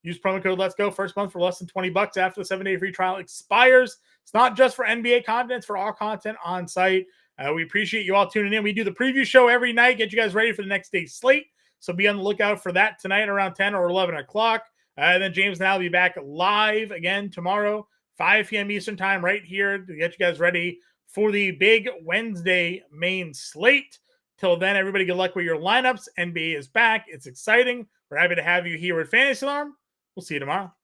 Use promo code Let's Go first month for less than $20 after the 7-day free trial expires. It's not just for NBA content, it's for all content on site. We appreciate you all tuning in. We do the preview show every night, get you guys ready for the next day's slate. So be on the lookout for that tonight around 10 or 11 o'clock. And then James and I will be back live again tomorrow, 5 p.m. Eastern time, right here to get you guys ready for the big Wednesday main slate. Till then, everybody, good luck with your lineups. NBA is back. It's exciting. We're happy to have you here at Fantasy Alarm. We'll see you tomorrow.